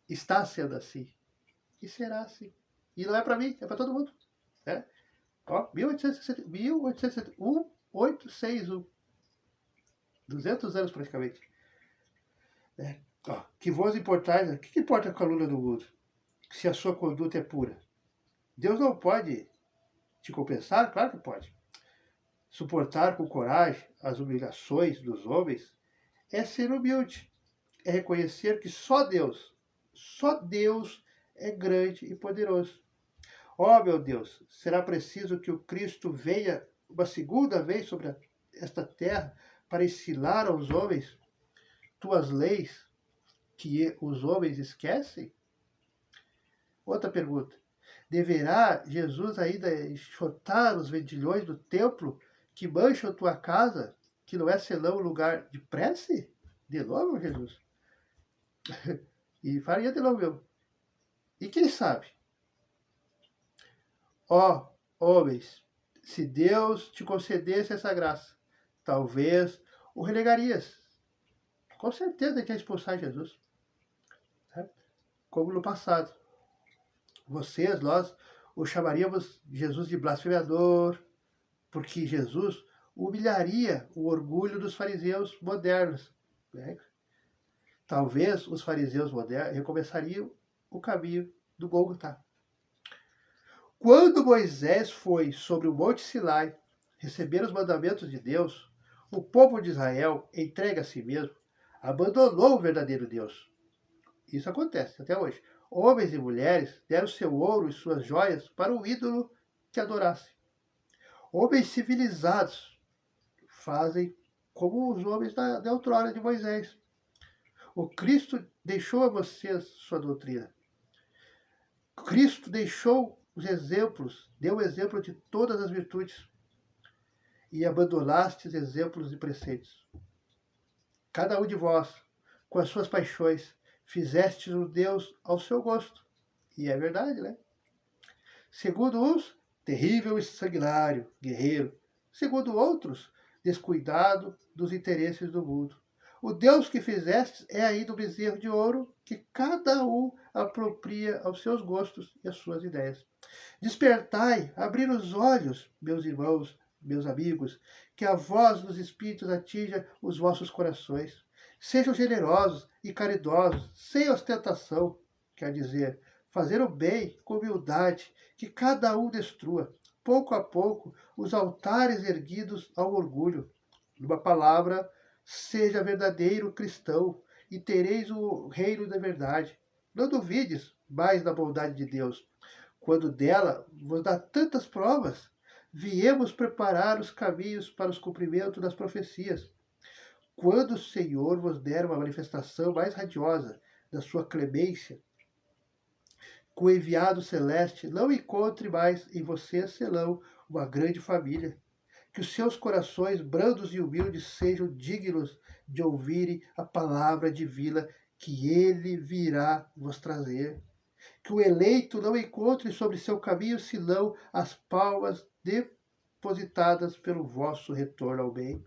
Está sendo assim. E será assim. E não é para mim, é para todo mundo. Né? Ó, 1861, 200 anos praticamente. Né? Ó, que voos importais, o que importa com a lula do mundo? Se a sua conduta é pura. Deus não pode te compensar? Claro que pode. Suportar com coragem as humilhações dos homens é ser humilde. É reconhecer que só Deus é grande e poderoso. Ó meu Deus, será preciso que o Cristo venha uma segunda vez sobre esta terra para ensinar aos homens tuas leis que os homens esquecem? Outra pergunta. Deverá Jesus ainda enxotar os vendilhões do templo que mancham tua casa, que não é senão lugar de prece? De novo, Jesus? E faria de novo mesmo. E quem sabe? Ó homens, se Deus te concedesse essa graça, talvez o renegarias. Com certeza quer expulsar Jesus. Certo? Como no passado. Nós, o chamaríamos Jesus de blasfemador, porque Jesus humilharia o orgulho dos fariseus modernos. Né? Talvez os fariseus modernos recomeçariam o caminho do Gólgota. Quando Moisés foi sobre o Monte Sinai receber os mandamentos de Deus, o povo de Israel, entregue a si mesmo, abandonou o verdadeiro Deus. Isso acontece até hoje. Homens e mulheres deram seu ouro e suas joias para o ídolo que adorasse. Homens civilizados fazem como os homens da outrora de Moisés. O Cristo deixou a vocês sua doutrina. Cristo deixou os exemplos, deu o exemplo de todas as virtudes. E abandonastes exemplos e preceitos. Cada um de vós, com as suas paixões, fizestes um Deus ao seu gosto. E é verdade, né? Segundo uns, terrível e sanguinário, guerreiro. Segundo outros, descuidado dos interesses do mundo. O Deus que fizestes é ainda o bezerro de ouro que cada um apropria aos seus gostos e às suas ideias. Despertai, abrir os olhos, meus irmãos, meus amigos, que a voz dos Espíritos atinja os vossos corações. Sejam generosos e caridosos, sem ostentação, quer dizer, fazer o bem com humildade, que cada um destrua, pouco a pouco, os altares erguidos ao orgulho. Numa palavra, seja verdadeiro cristão e tereis o reino da verdade. Não duvides mais da bondade de Deus, quando dela vos dá tantas provas. Viemos preparar os caminhos para o cumprimento das profecias. Quando o Senhor vos der uma manifestação mais radiosa da sua clemência, com o enviado celeste, não encontre mais em vocês senão uma grande família. Que os seus corações brandos e humildes sejam dignos de ouvirem a palavra divina que ele virá vos trazer. Que o eleito não encontre sobre seu caminho senão as palmas depositadas pelo vosso retorno ao bem,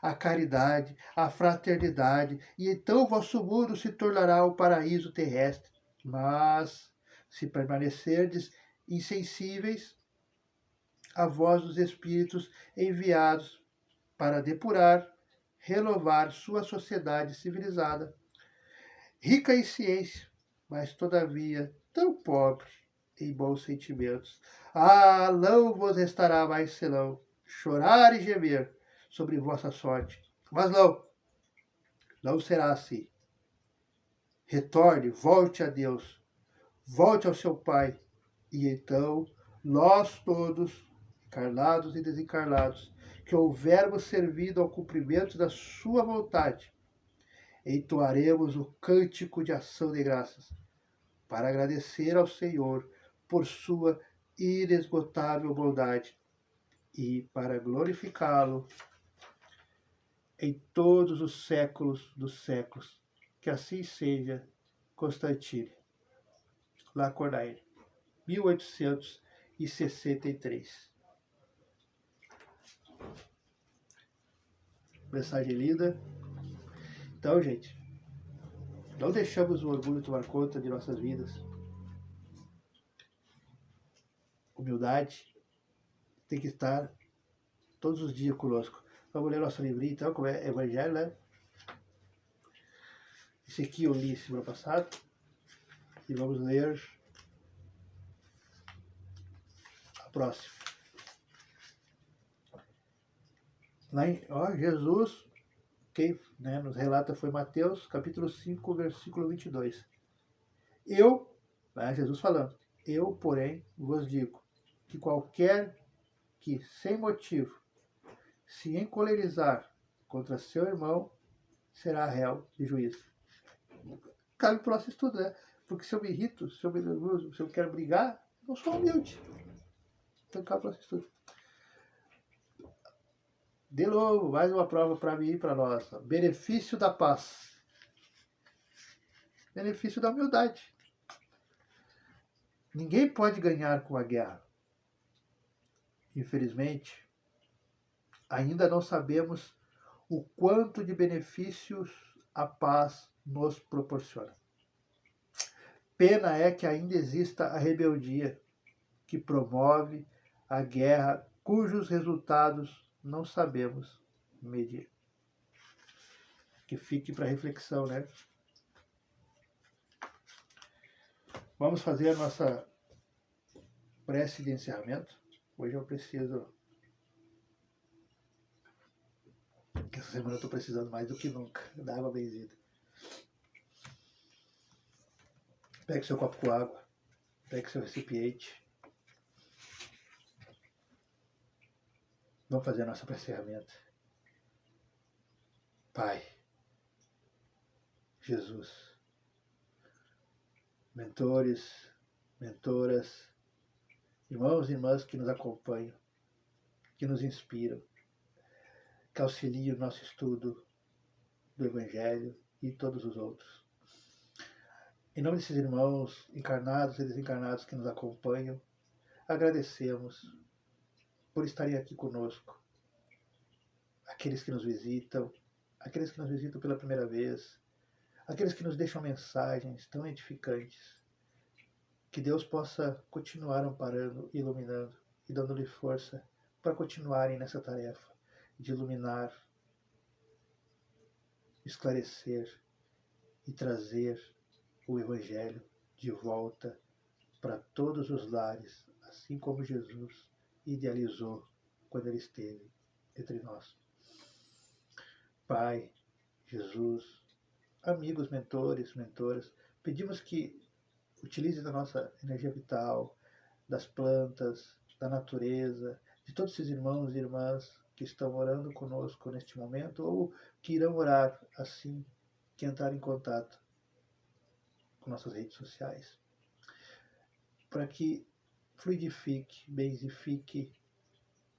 a caridade, a fraternidade, e então o vosso mundo se tornará um paraíso terrestre. Mas, se permanecerdes insensíveis à voz dos Espíritos enviados para depurar, renovar sua sociedade civilizada, rica em ciência, mas todavia tão pobre em bons sentimentos. Ah, não vos restará mais senão chorar e gemer sobre vossa sorte. Mas não será assim. Retorne, volte a Deus, volte ao seu Pai, e então nós todos, encarnados e desencarnados, que houvermos servido ao cumprimento da sua vontade, entoaremos o cântico de ação de graças, para agradecer ao Senhor por sua inesgotável bondade e para glorificá-lo em todos os séculos dos séculos. Que assim seja. Constantine, Lacordaire, 1863. Mensagem lida. Então, gente, não deixamos o orgulho tomar conta de nossas vidas. Humildade tem que estar todos os dias conosco. Vamos ler nosso livrinho, então, como é Evangelho, né? Esse aqui eu li semana passada. E vamos ler a próxima. Lá em, Jesus, quem nos relata foi Mateus, capítulo 5, versículo 22. Jesus falando, eu, porém, vos digo que qualquer que, sem motivo, se encolerizar contra seu irmão, será réu de juízo. Cabe para o nosso estudo, né? Porque se eu me irrito, se eu me nervoso, se eu quero brigar, eu não sou humilde. Então cabe para o nosso estudo. De novo, mais uma prova para mim e para nós. Benefício da paz. Benefício da humildade. Ninguém pode ganhar com a guerra. Infelizmente, ainda não sabemos o quanto de benefícios a paz nos proporciona. Pena é que ainda exista a rebeldia que promove a guerra cujos resultados não sabemos medir. Que fique para reflexão, né? Vamos fazer a nossa prece de encerramento. Hoje eu preciso... Essa semana eu estou precisando mais do que nunca da água benzida. Pegue seu copo com água. Pegue seu recipiente. Vamos fazer a nossa prece de encerramento. Pai, Jesus, mentores, mentoras, irmãos e irmãs que nos acompanham, que nos inspiram, que auxiliam o nosso estudo do Evangelho e todos os outros. Em nome desses irmãos encarnados e desencarnados que nos acompanham, agradecemos por estarem aqui conosco. Aqueles que nos visitam pela primeira vez, aqueles que nos deixam mensagens tão edificantes. Que Deus possa continuar amparando, iluminando e dando-lhe força para continuarem nessa tarefa de iluminar, esclarecer e trazer o Evangelho de volta para todos os lares, assim como Jesus idealizou quando ele esteve entre nós. Pai, Jesus, amigos, mentores, mentoras, pedimos que utilize da nossa energia vital, das plantas, da natureza, de todos esses irmãos e irmãs que estão orando conosco neste momento ou que irão orar assim que entrar em contato com nossas redes sociais, para que fluidifique, benzifique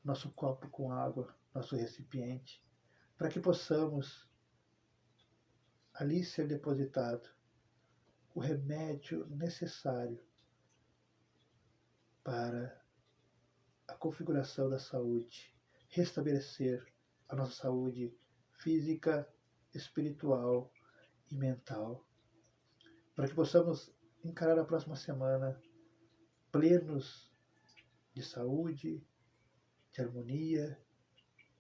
nosso copo com água, nosso recipiente, para que possamos ali ser depositado o remédio necessário para a configuração da saúde, restabelecer a nossa saúde física, espiritual e mental, para que possamos encarar a próxima semana plenos de saúde, de harmonia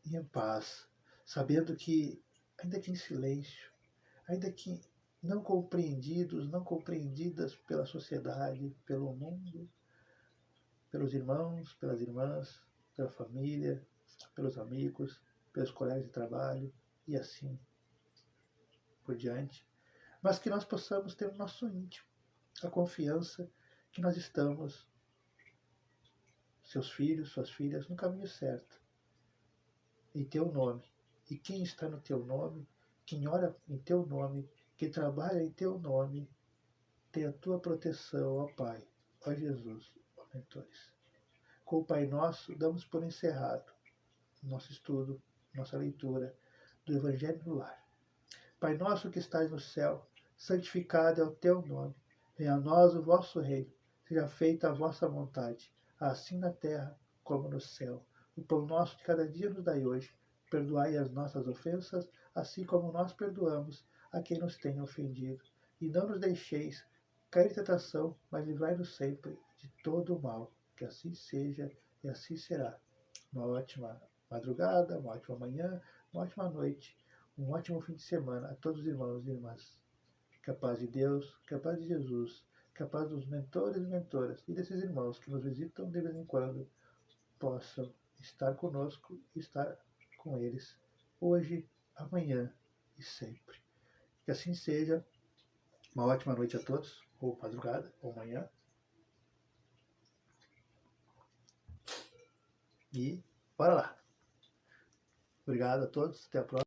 e em paz, sabendo que, ainda que em silêncio, ainda que não compreendidos, não compreendidas pela sociedade, pelo mundo, pelos irmãos, pelas irmãs, pela família, pelos amigos, pelos colegas de trabalho e assim por diante, mas que nós possamos ter no nosso íntimo a confiança que nós estamos, seus filhos, suas filhas, no caminho certo, em teu nome. E quem está no teu nome, quem ora em teu nome, quem trabalha em teu nome, tem a tua proteção, ó Pai, ó Jesus, ó mentores. Com o Pai Nosso, damos por encerrado nosso estudo, nossa leitura do Evangelho no Lar. Pai nosso que estás no céu, santificado é o teu nome. Venha a nós o vosso reino. Seja feita a vossa vontade, assim na terra como no céu. O pão nosso de cada dia nos dai hoje. Perdoai as nossas ofensas, assim como nós perdoamos a quem nos tem ofendido. E não nos deixeis cair em tentação, mas livrai-nos sempre de todo o mal. Que assim seja e assim será. Uma ótima madrugada, uma ótima manhã, uma ótima noite, um ótimo fim de semana a todos os irmãos e irmãs. Que a paz de Deus, que a paz de Jesus, que a paz dos mentores e mentoras e desses irmãos que nos visitam de vez em quando possam estar conosco e estar com eles hoje, amanhã e sempre. Que assim seja. Uma ótima noite a todos, ou madrugada, ou manhã. E bora lá. Obrigado a todos. Até a próxima.